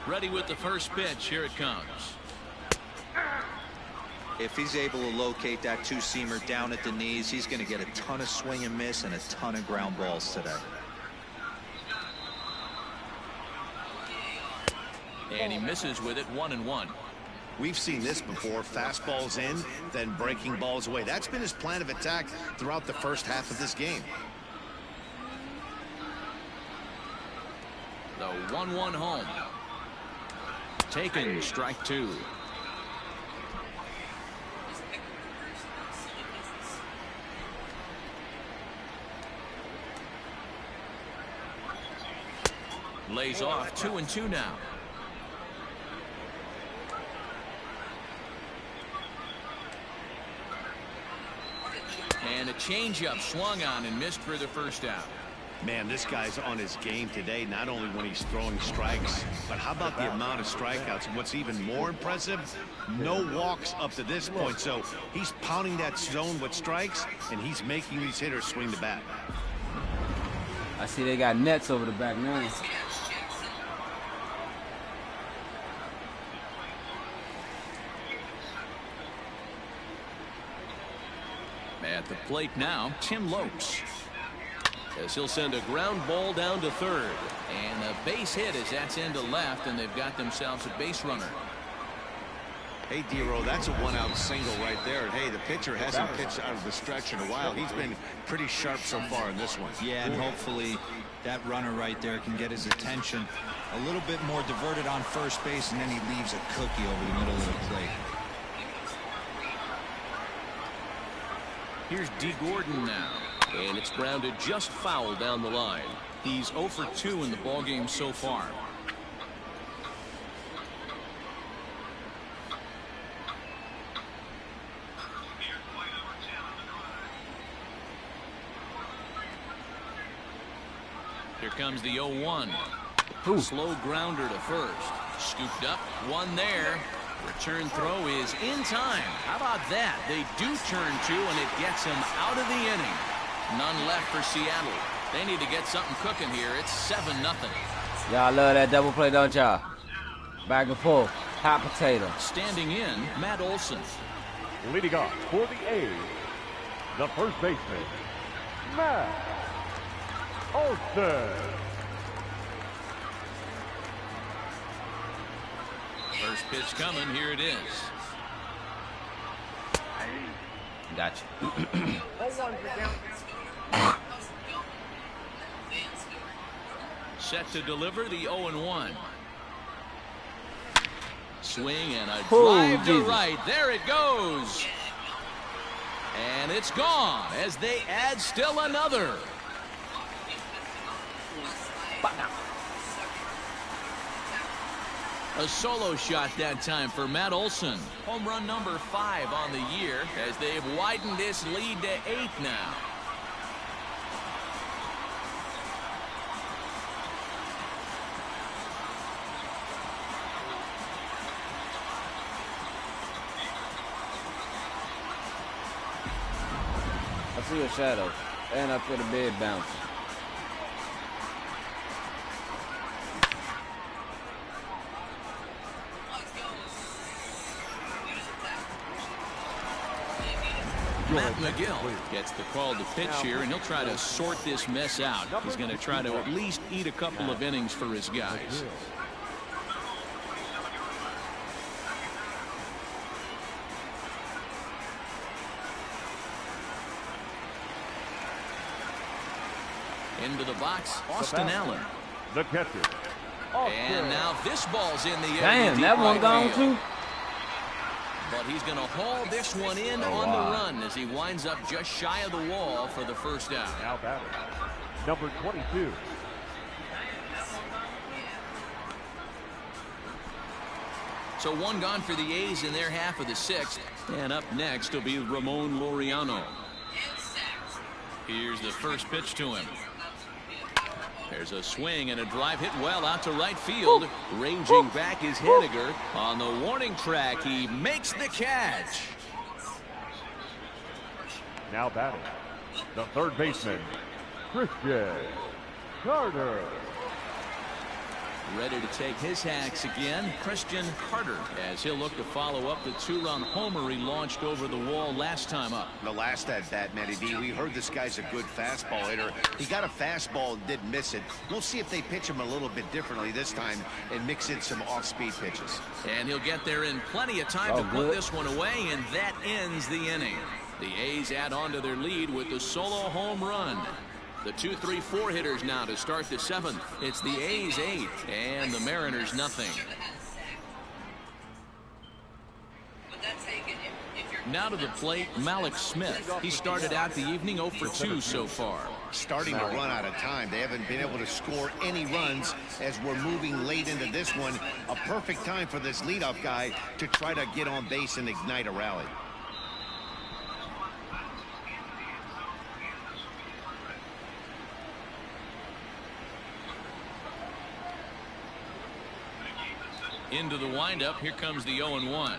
D: Ready with the first pitch. Here it comes.
F: If he's able to locate that 2-seamer down at the knees, he's going to get a ton of swing and miss and a ton of ground balls today.
D: And he misses with it, 1-1.
E: We've seen this before. Fastballs in, then breaking balls away. That's been his plan of attack throughout the first half of this game.
D: The 1-1 home. Taken, strike 2. Lays off, 2-2 now. And a changeup swung on and missed for the first out.
E: Man, this guy's on his game today, not only when he's throwing strikes, but how about the amount of strikeouts? And what's even more impressive, no walks up to this point. So he's pounding that zone with strikes, and he's making these hitters swing the bat.
A: I see they got nets over the back now.
D: At the plate now, Tim Lopes. As he'll send a ground ball down to third. And a base hit as that's into left, and they've got themselves a base runner.
E: Hey, D-Row, that's a 1-out single right there. And hey, the pitcher hasn't pitched out of the stretch in a while. He's been pretty sharp so far in this one.
F: Yeah, and hopefully that runner right there can get his attention a little bit more diverted on first base, and then he leaves a cookie over the middle of the plate.
D: Here's D. Gordon now. And it's grounded just foul down the line. He's 0 for 2 in the ballgame so far. Here comes the 0-1. Slow grounder to first. Scooped up, one there. Return throw is in time. How about that? They do turn two, and it gets him out of the inning. None left for Seattle. They need to get something cooking here. It's 7-0.
A: Y'all love that double play, don't y'all? Back and forth. Hot potato.
D: Standing in, Matt Olson.
G: Leading off for the A's, the first baseman, Matt Olson.
D: First pitch coming. Here it is.
A: Gotcha.
D: Set to deliver the 0-1. Swing and a drive to right. There it goes. And it's gone as they add still another. A solo shot that time for Matt Olson. Home run number 5 on the year as they've widened this lead to 8 now.
A: I see a shadow, and I feel the bed bouncing.
D: Matt McGill gets the call to pitch here, and he'll try to sort this mess out. He's going to try to at least eat a couple of innings for his guys. Into the box, Austin Allen.
G: The catcher.
D: And now this ball's in the air.
A: Damn, that one gone too?
D: But he's going to haul this one in on the run as he winds up just shy of the wall for the first out.
G: Now batter, number 22.
D: So one gone for the A's in their half of the 6th. And up next will be Ramon Laureano. Here's the first pitch to him. There's a swing and a drive hit well out to right field. Ranging back is Henniger. On the warning track, he makes the catch.
G: Now batting, the third baseman, Christian Carter.
D: Ready to take his hacks again, Christian Carter, as he'll look to follow up the 2-run homer he launched over the wall last time up.
E: The last at bat, Matty D, we heard this guy's a good fastball hitter. He got a fastball and didn't miss it. We'll see if they pitch him a little bit differently this time and mix in some off-speed pitches.
D: And he'll get there in plenty of time to put this one away, and that ends the inning. The A's add on to their lead with the solo home run. The 2-3-4 hitters now to start the 7th. It's the A's 8 and the Mariners nothing. Now to the plate, Malik Smith. He started out the evening 0 for 2 so far.
E: Starting to run out of time. They haven't been able to score any runs as we're moving late into this one. A perfect time for this leadoff guy to try to get on base and ignite a rally.
D: Into the windup, here comes the 0-1.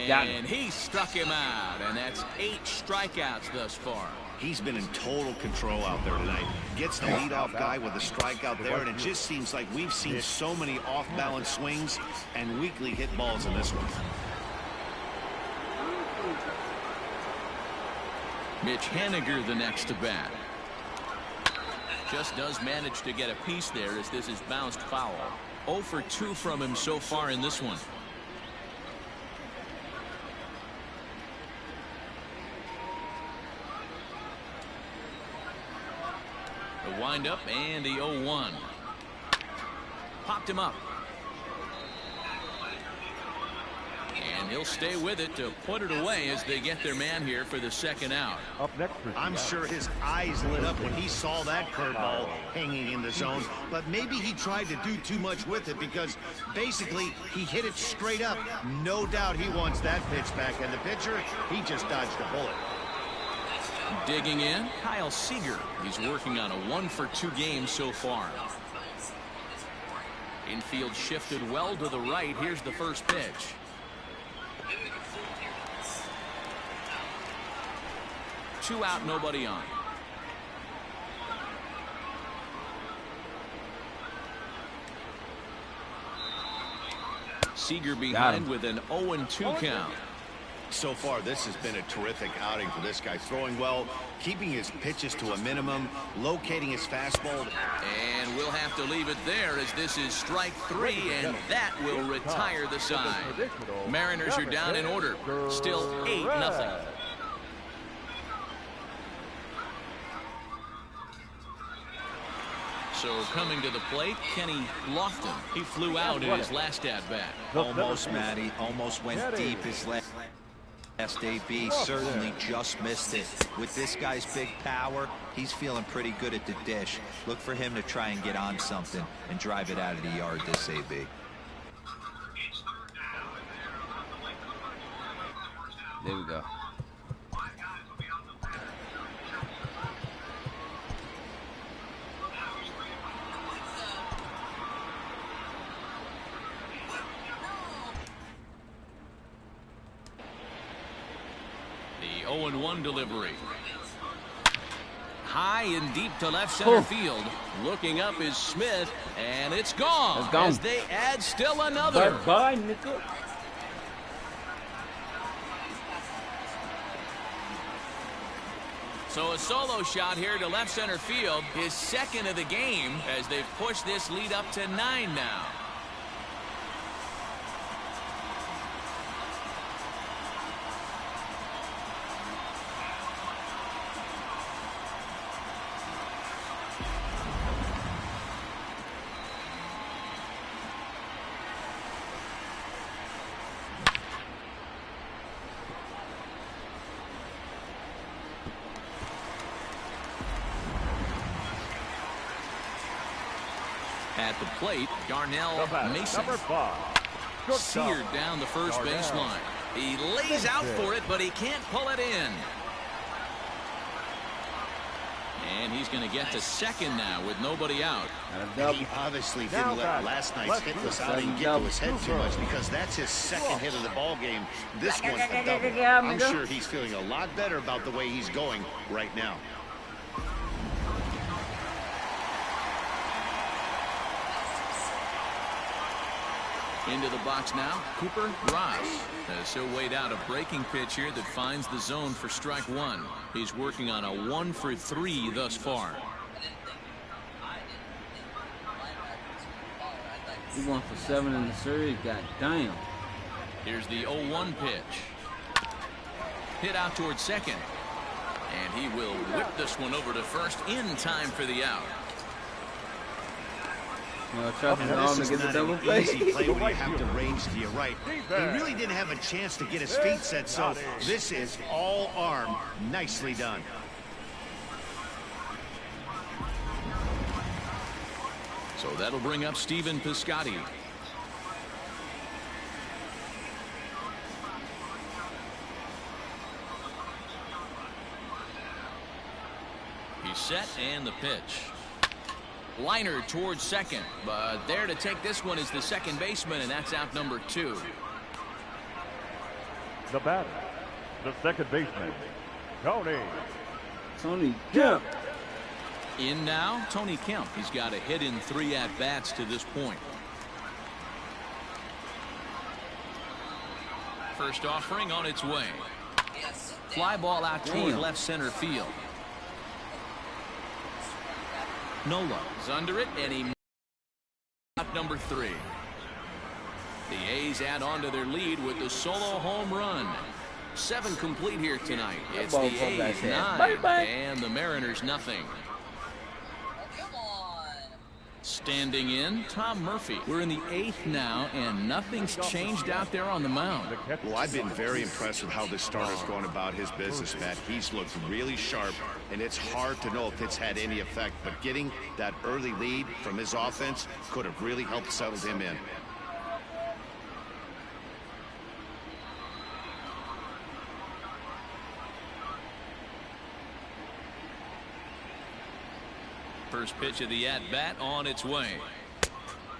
D: And he struck him out, and that's 8 strikeouts thus far.
E: He's been in total control out there tonight. Gets the leadoff guy with a strikeout there, and it just seems like we've seen so many off-balance swings and weakly hit balls in this one.
D: Mitch Henniger the next to bat. Just does manage to get a piece there as this is bounced foul. 0 for 2 from him so far in this one. The windup and the 0-1. Popped him up. And he'll stay with it to put it away as they get their man here for the second out.
G: Up next for
E: I'm sure his eyes lit up when he saw that curveball hanging in the zone, but maybe he tried to do too much with it because basically he hit it straight up. No doubt he wants that pitch back, and the pitcher, he just dodged a bullet.
D: Digging in, Kyle Seager. He's working on a 1-for-2 game so far. Infield shifted well to the right. Here's the first pitch. Two out, nobody on. Seager behind with an 0-2 count.
E: So far, this has been a terrific outing for this guy. Throwing well, keeping his pitches to a minimum, locating his fastball.
D: And we'll have to leave it there as this is strike 3, and that will retire the side. Mariners are down in order. Still 8-0. So coming to the plate, Kenny Lofton. He flew out in his last at-bat.
F: Almost, Matty. Almost went deep his last AB. Certainly just missed it. With this guy's big power, he's feeling pretty good at the dish. Look for him to try and get on something and drive it out of the yard this AB.
A: There we go.
D: The 0-1 delivery. High and deep to left center field. Looking up is Smith, and it's gone.
A: It's gone.
D: As they add still another.
A: Bye-bye, Nickel.
D: So a solo shot here to left center field, his second of the game, as they've pushed this lead up to 9 now. At the plate, Darnell Mason.
G: Number 5.
D: Seared down the first baseline. He lays out for it, but he can't pull it in. And he's going to get to second now with nobody out.
E: He obviously didn't let last night's hitless outing get to his head too much, because that's his second hit of the ball game. This one's a double. I'm sure he's feeling a lot better about the way he's going right now.
D: Into the box now, Cooper Ross. As he'll wait out a breaking pitch here that finds the zone for strike 1. He's working on a 1-for-3 thus far.
A: He went for 7 in the series. God damn.
D: Here's the 0-1 pitch. Hit out towards second. And he will whip this one over to first in time for the out.
E: This is not an easy play when you have to range to your right. He really didn't have a chance to get his feet set, so this is all arm. Nicely done.
D: So that'll bring up Stephen Piscotty. He's set, and the pitch. Liner towards second, but there to take this one is the second baseman, and that's out number 2.
G: The batter, the second baseman,
A: Tony Kemp.
D: In now, Tony Kemp. He's got a hit in 3 at-bats to this point. First offering on its way. Fly ball out toward left center field. Nola is under it, and he out number 3. The A's add on to their lead with the solo home run. 7 complete here tonight. It's the A's 9 and the Mariners nothing. Standing in, Tom Murphy. We're in the 8th now, and nothing's changed out there on the mound.
E: Well, I've been very impressed with how this starter's going about his business, Matt. He's looked really sharp, and it's hard to know if it's had any effect, but getting that early lead from his offense could have really helped settle him in.
D: First pitch of the at-bat on its way.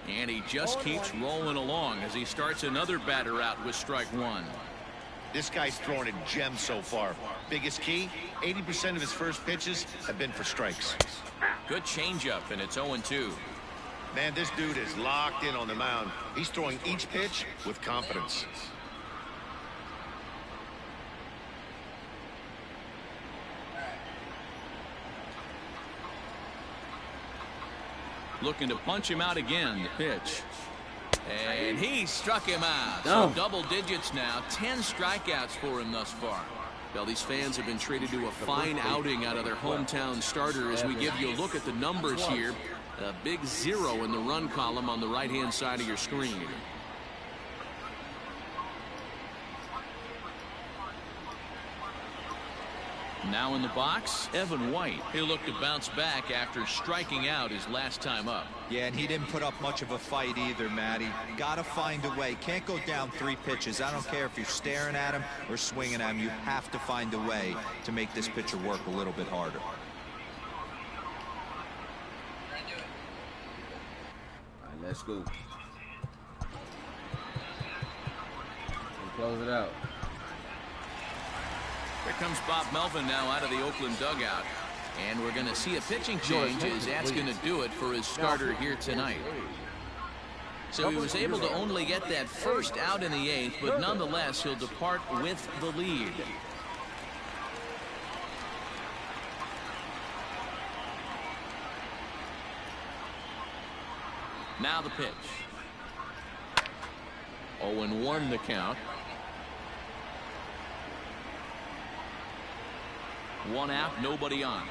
D: And he just keeps rolling along as he starts another batter out with strike one.
E: This guy's throwing a gem so far. Biggest key, 80% of his first pitches have been for strikes.
D: Good changeup, and it's 0-2.
E: Man, this dude is locked in on the mound. He's throwing each pitch with confidence.
D: Looking to punch him out again. The pitch. And he struck him out.
A: Oh.
D: So double digits now. 10 strikeouts for him thus far. Well, these fans have been treated to a fine outing out of their hometown starter as we give you a look at the numbers here. A big 0 in the run column on the right-hand side of your screen. Now in the box, Evan White. He'll look to bounce back after striking out his last time up.
F: Yeah, and he didn't put up much of a fight either, Matty. Gotta find a way. Can't go down 3 pitches. I don't care if you're staring at him or swinging at him. You have to find a way to make this pitcher work a little bit harder.
A: All right, let's go. We'll close it out.
D: Here comes Bob Melvin now out of the Oakland dugout. And we're going to see a pitching change as that's going to do it for his starter here tonight. So he was able to only get that first out in the 8th, but nonetheless he'll depart with the lead. Now the pitch. 0-1 the count. 1 out, nobody on.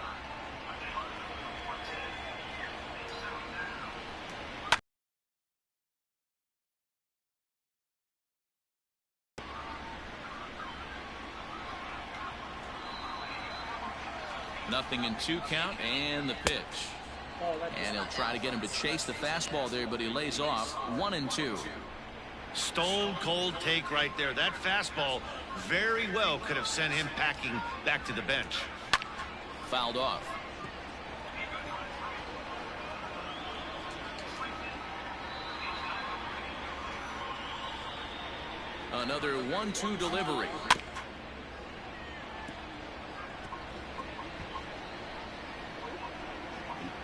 D: Nothing in 2 count, and the pitch. And he'll try to get him to chase the fastball there, but he lays off. 1-2.
E: Stone cold take right there. That fastball very well could have sent him packing back to the bench.
D: Fouled off. Another 1-2 delivery.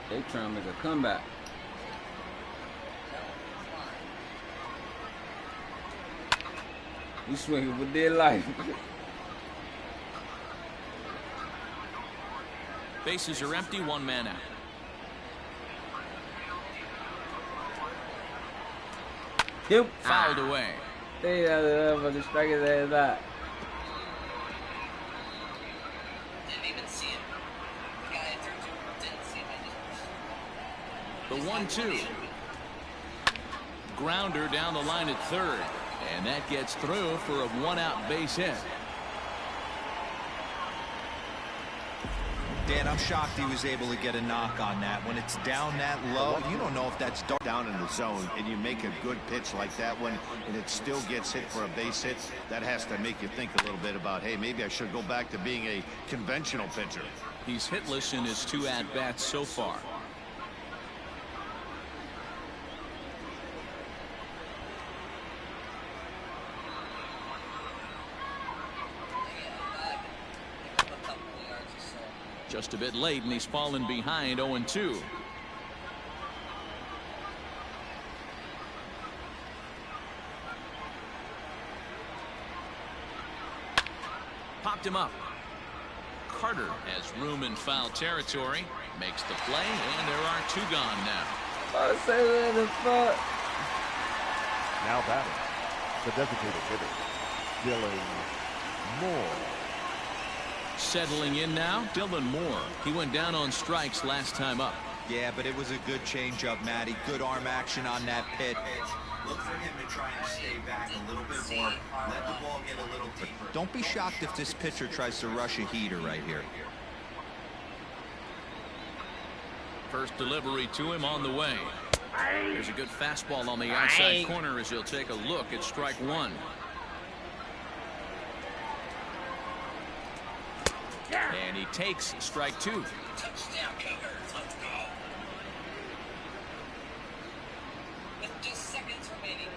A: They trying to make a comeback. You swinging for dear life.
D: Bases are empty, 1 man out.
A: Yep.
D: Fouled away.
A: They motherfucker strike his ass out.
I: Didn't even see him. The guy I threw to didn't see him.
D: The 1-2. Grounder down the line at third. And that gets through for a 1-out base hit.
F: Dan, I'm shocked he was able to get a knock on that. When it's down that low, you don't know if that's
E: down in the zone, and you make a good pitch like that one, and it still gets hit for a base hit. That has to make you think a little bit about, hey, maybe I should go back to being a conventional pitcher.
D: He's hitless in his 2 at-bats so far. Just a bit late, and he's fallen behind 0-2. Popped him up. Carter has room in foul territory. Makes the play, and there are 2 gone now.
A: Oh, say that the fuck.
G: Now batting, the designated hitter, Dylan Moore.
D: Settling in now, Dylan Moore. He went down on strikes last time up.
F: Yeah, but it was a good changeup, Matty. Good arm action on that pitch.
J: Look for him to try and stay back a little bit more. Let the ball get a little deeper.
F: Don't be shocked if this pitcher tries to rush a heater right here.
D: First delivery to him on the way. There's a good fastball on the outside corner as he'll take a look at strike one. And he takes strike two.
I: Touchdown, Cougars. Let's go. With just seconds remaining.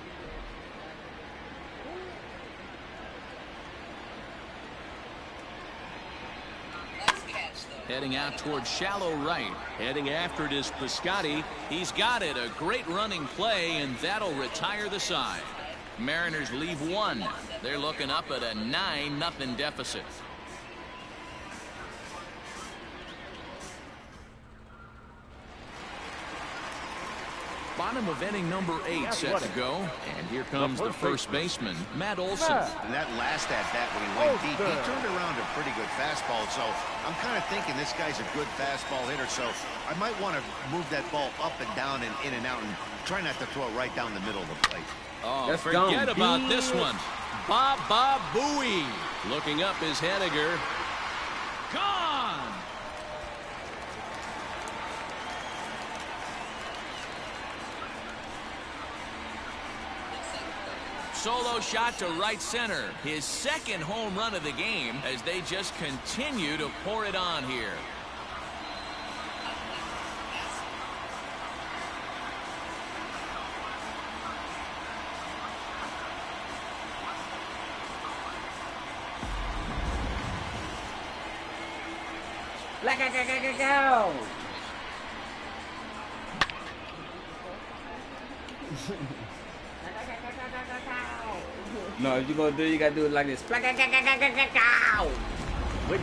I: Nice catch, though.
D: Heading out towards shallow right. Heading after it is Piscotty. He's got it. A great running play, and that'll retire the side. Mariners leave one. They're looking up at a 9-0 deficit. Bottom of inning number 8 set to go. And here comes the first baseman, Matt Olson.
E: And that last at-bat when he went deep, he turned around a pretty good fastball. So I'm kind of thinking this guy's a good fastball hitter. So I might want to move that ball up and down and in and out and try not to throw it right down the middle of the plate.
D: Oh, forget about this one. Baba Booey. Looking up is Henniger. Gone. Solo shot to right center. His second home run of the game as they just continue to pour it on here.
A: Go! No, if you're gonna do it, you gotta do it like this.
G: Ladies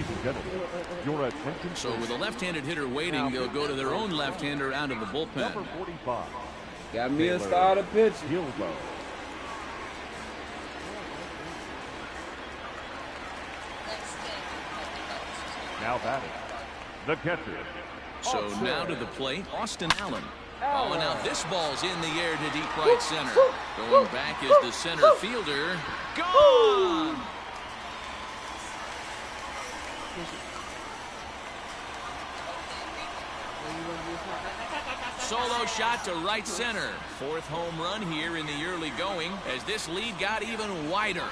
G: and gentlemen, your attention.
D: So with a left-handed hitter waiting, they'll go to their own left-hander out of the bullpen.
G: Number 45.
A: Got me a starter pitch.
G: Now batting, the catcher.
D: So now to the plate, Austin Allen. Oh, and now this ball's in the air to deep right center. Going back is the center fielder. Gone! Solo shot to right center. Fourth home run here in the early going as this lead got even wider.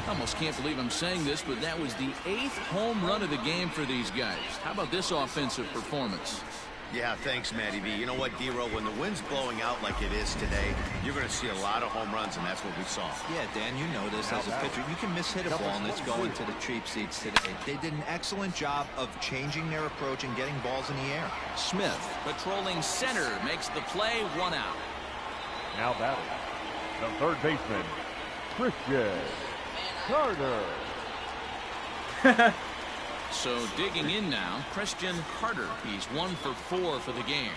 D: Almost can't believe I'm saying this, but that was the 8th home run of the game for these guys. How about this offensive performance?
E: Yeah, thanks, Matty B. You know what, D-Row, when the wind's blowing out like it is today, you're going to see a lot of home runs, and that's what we saw.
F: Yeah, Dan, you know this as a pitcher. You can mishit a ball, and it's going to the cheap seats today. They did an excellent job of changing their approach and getting balls in the air.
D: Smith, patrolling center, makes the play, 1 out.
G: Now batting, the third baseman, Christian Carter.
D: So digging in now, Christian Carter. He's 1 for 4 for the game.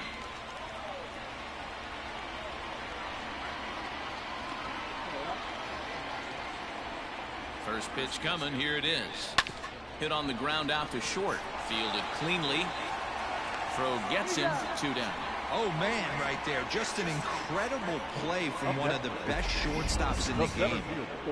D: First pitch coming. Here it is. Hit on the ground out to short. Fielded cleanly. Throw gets him. 2 down.
F: Oh, man, right there. Just an incredible play from one of the best shortstops in the game.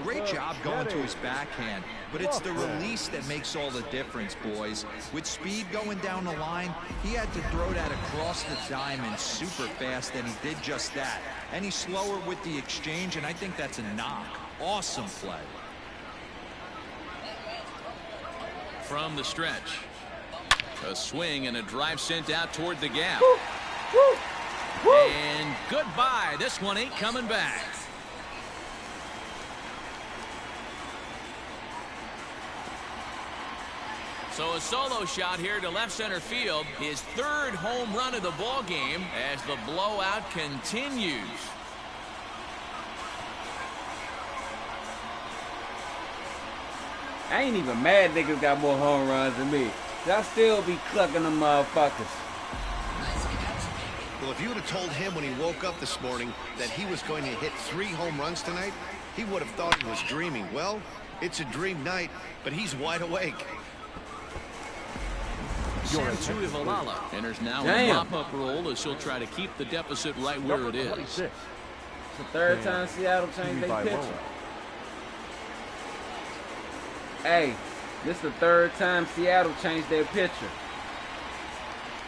F: Great job going to his backhand, but it's the release that makes all the difference, boys. With speed going down the line, he had to throw that across the diamond super fast, and he did just that. And he's slower with the exchange, and I think that's a knock. Awesome play.
D: From the stretch. A swing and a drive sent out toward the gap. And goodbye. This one ain't coming back. So a solo shot here to left center field. His 3rd home run of the ball game as the blowout continues.
A: I ain't even mad niggas got more home runs than me. Y'all still be clucking them motherfuckers.
I: Nice
E: Well, if you would have told him when he woke up this morning that he was going to hit 3 home runs tonight, he would have thought he was dreaming. Well, it's a dream night, but he's wide awake.
D: Santu Ivalala enters now in a mop-up role as he'll try to keep the deficit right where it is.
A: It's the third time Seattle changed their pitcher. Hey, this is the third time Seattle changed their pitcher.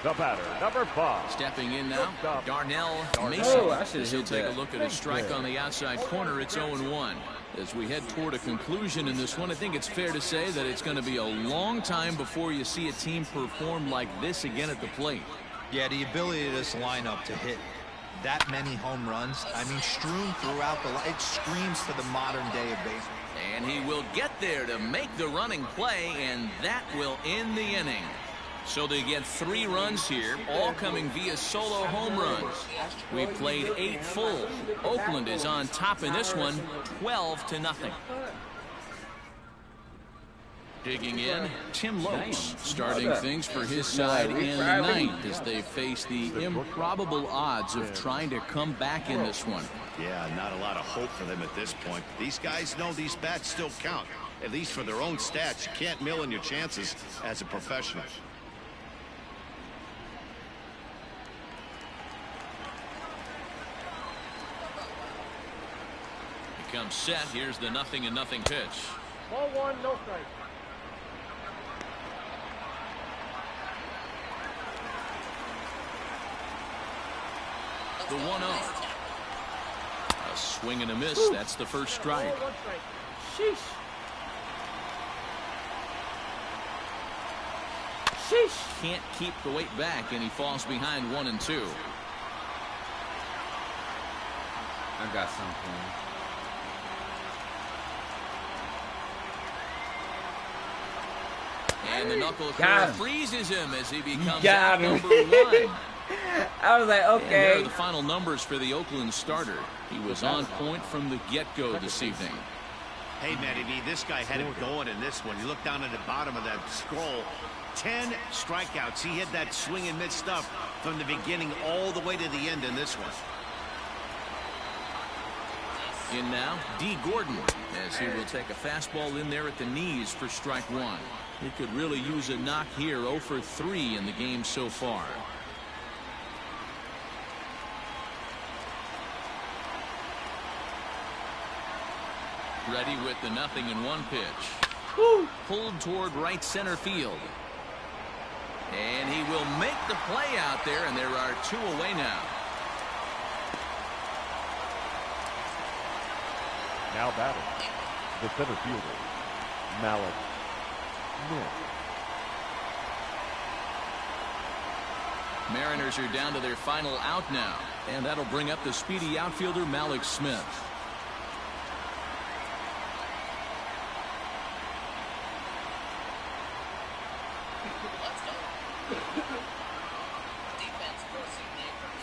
G: The batter, number 5.
D: Stepping in now, Darnell Mason.
A: Oh, I should
D: He'll take a look at a strike on the outside corner. It's 0-1. As we head toward a conclusion in this one, I think it's fair to say that it's going to be a long time before you see a team perform like this again at the plate.
F: Yeah, the ability of this lineup to hit that many home runs, I mean, strewn throughout the line, it screams to the modern day of baseball.
D: And he will get there to make the running play, and that will end the inning. So they get 3 runs here, all coming via solo home runs. We played 8 full. Oakland is on top in this one, 12-0. Digging in, Tim Lopes starting things for his side in the 9th as they face the improbable odds of trying to come back in this one.
E: Yeah, not a lot of hope for them at this point. These guys know these bats still count, at least for their own stats. You can't mill in your chances as a professional.
D: Comes set. Here's the 0-0 pitch.
G: Ball 1, no strike.
D: The 1-0. A swing and a miss. That's the first strike.
A: Sheesh. Sheesh.
D: Can't keep the weight back, and he falls behind 1 and 2.
A: I got something.
D: And the knuckle curve freezes him as he becomes number 1.
A: I was like, okay.
D: And there are the final numbers for the Oakland starter. He was on point from the get-go this evening.
E: Hey, Matty B, this guy had it going in this one. You look down at the bottom of that scroll. 10 strikeouts. He hit that swing and miss stuff from the beginning all the way to the end in this one.
D: In now, D. Gordon, as he will take a fastball in there at the knees for strike 1. He could really use a knock here. 0 for 3 in the game so far. Ready with the 0-1 pitch.
A: Woo.
D: Pulled toward right center field. And he will make the play out there, and there are 2 away now.
G: Now batting, the center fielder, Malik Smith.
D: Mariners are down to their final out now, and that'll bring up the speedy outfielder Malik Smith.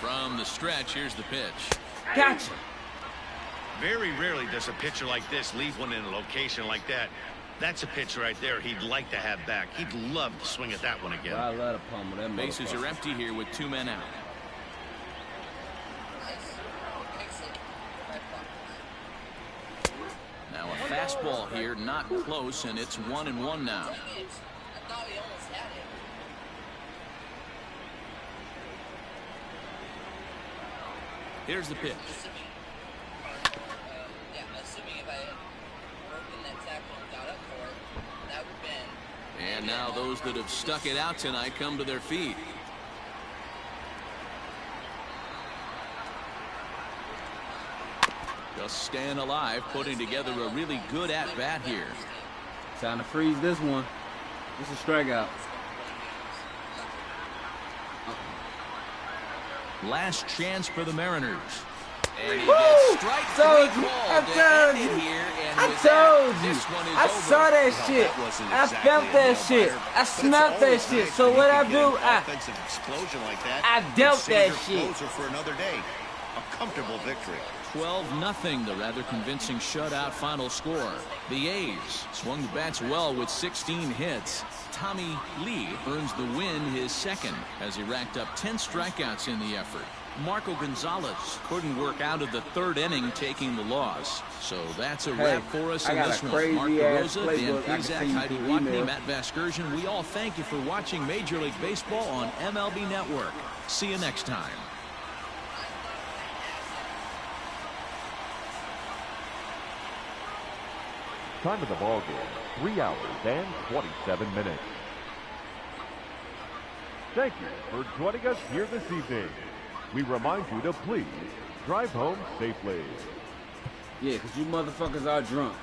D: From the stretch, here's the pitch.
A: Gotcha.
E: Very rarely does a pitcher like this leave one in a location like that. That's a pitch right there he'd like to have back. He'd love to swing at that one again.
A: Well, I love to pummel that.
D: Bases are empty here with 2 men out. Now a fastball here, not close, and it's 1-1 now. Here's the pitch. And now those that have stuck it out tonight come to their feet. Just staying alive, putting together a really good at-bat here.
A: Time to freeze this one. This is a strikeout.
D: Last chance for the Mariners. And he gets strike 3 called to end it here, and
A: I
D: with
A: told
D: that,
A: you.
D: this one is
A: I
D: over.
A: saw that shit. I felt that shit. I smelled that shit. So what I do,
E: offensive explosion like that,
A: I dealt that shit.
E: Closer for another day. A comfortable victory.
D: 12-0, the rather convincing shutout final score. The A's swung the bats well with 16 hits. Tommy Lee earns the win, his second, as he racked up 10 strikeouts in the effort. Marco Gonzalez couldn't work out of the third inning, taking the loss. So that's a wrap for us in this one. Mark DeRosa, Dan Plesac, Heidi Watney, Matt Vasgersian, we all thank you for watching Major League Baseball on MLB Network. See you next time.
G: Time of the ball game, 3 hours and 27 minutes. Thank you for joining us here this evening. We remind you to please drive home safely.
A: Yeah, because you motherfuckers are drunk.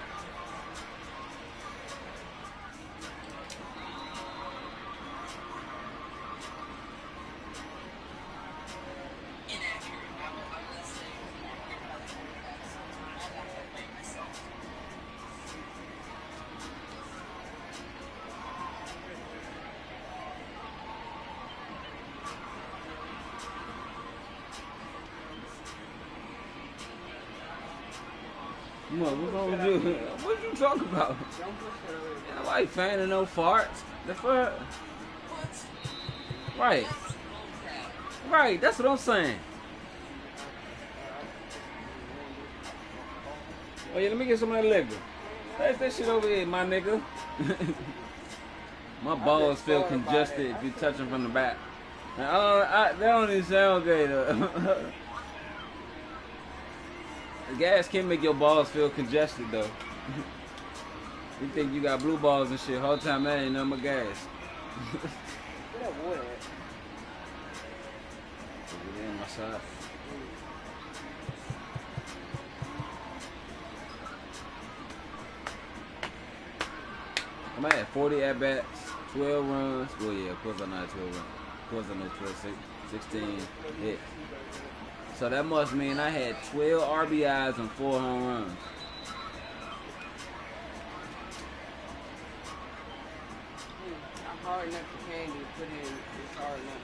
A: What's wrong with you? What you talking about? Ain't nobody fanning no farts. The fuck? Right. Right, that's what I'm saying. Oh yeah, let me get some of that liquor. Pass that shit over here, my nigga. My balls feel congested if you touch them from the back. That don't even sound good though. The gas can make your balls feel congested though. You think you got blue balls and shit. Whole time that ain't nothing but gas.
C: Where that water at?
A: Over there on my side. I'm at 40 at-bats, 12 runs. Well, yeah, of course I know 12 runs. Of course I know 12, 16 hits. So that must mean I had 12 RBIs and 4 home runs.
C: Hard enough to candy to put in. It's hard enough.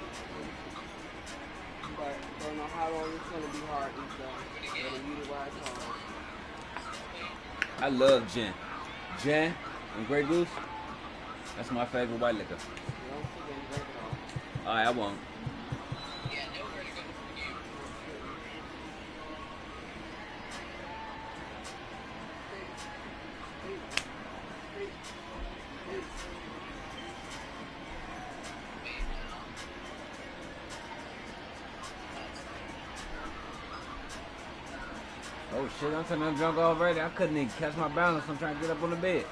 C: But don't know how long it's gonna be hard. Gotta utilize hard.
A: I love gin. Gin and Grey Goose. That's my favorite white liquor. Alright, I won't. Oh shit, I'm turning drunk already. I couldn't even catch my balance. I'm trying to get up on the bed.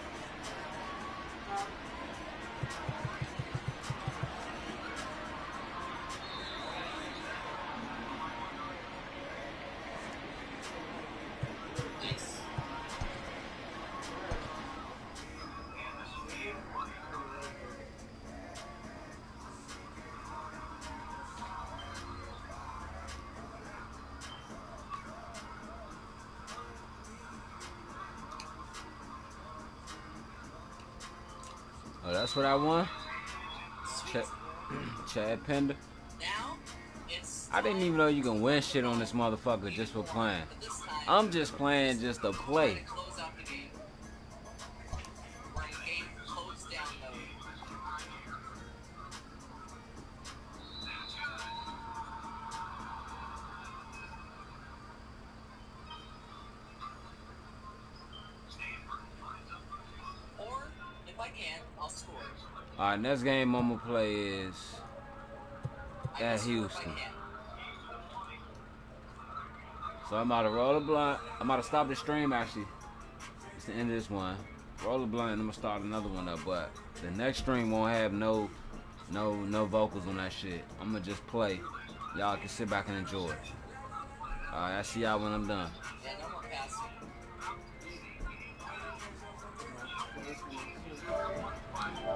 A: Oh, that's what I won? Chad Pender. I didn't even know you can win shit on this motherfucker just for playing. I'm just playing just to play. Alright, next game I'm gonna play is at Houston. So I'm about to roll a blunt. I'm about to stop the stream actually. It's the end of this one. Roll a blunt and I'm gonna start another one up, but the next stream won't have no vocals on that shit. I'm gonna just play. Y'all can sit back and enjoy it. Alright, I see y'all when I'm done.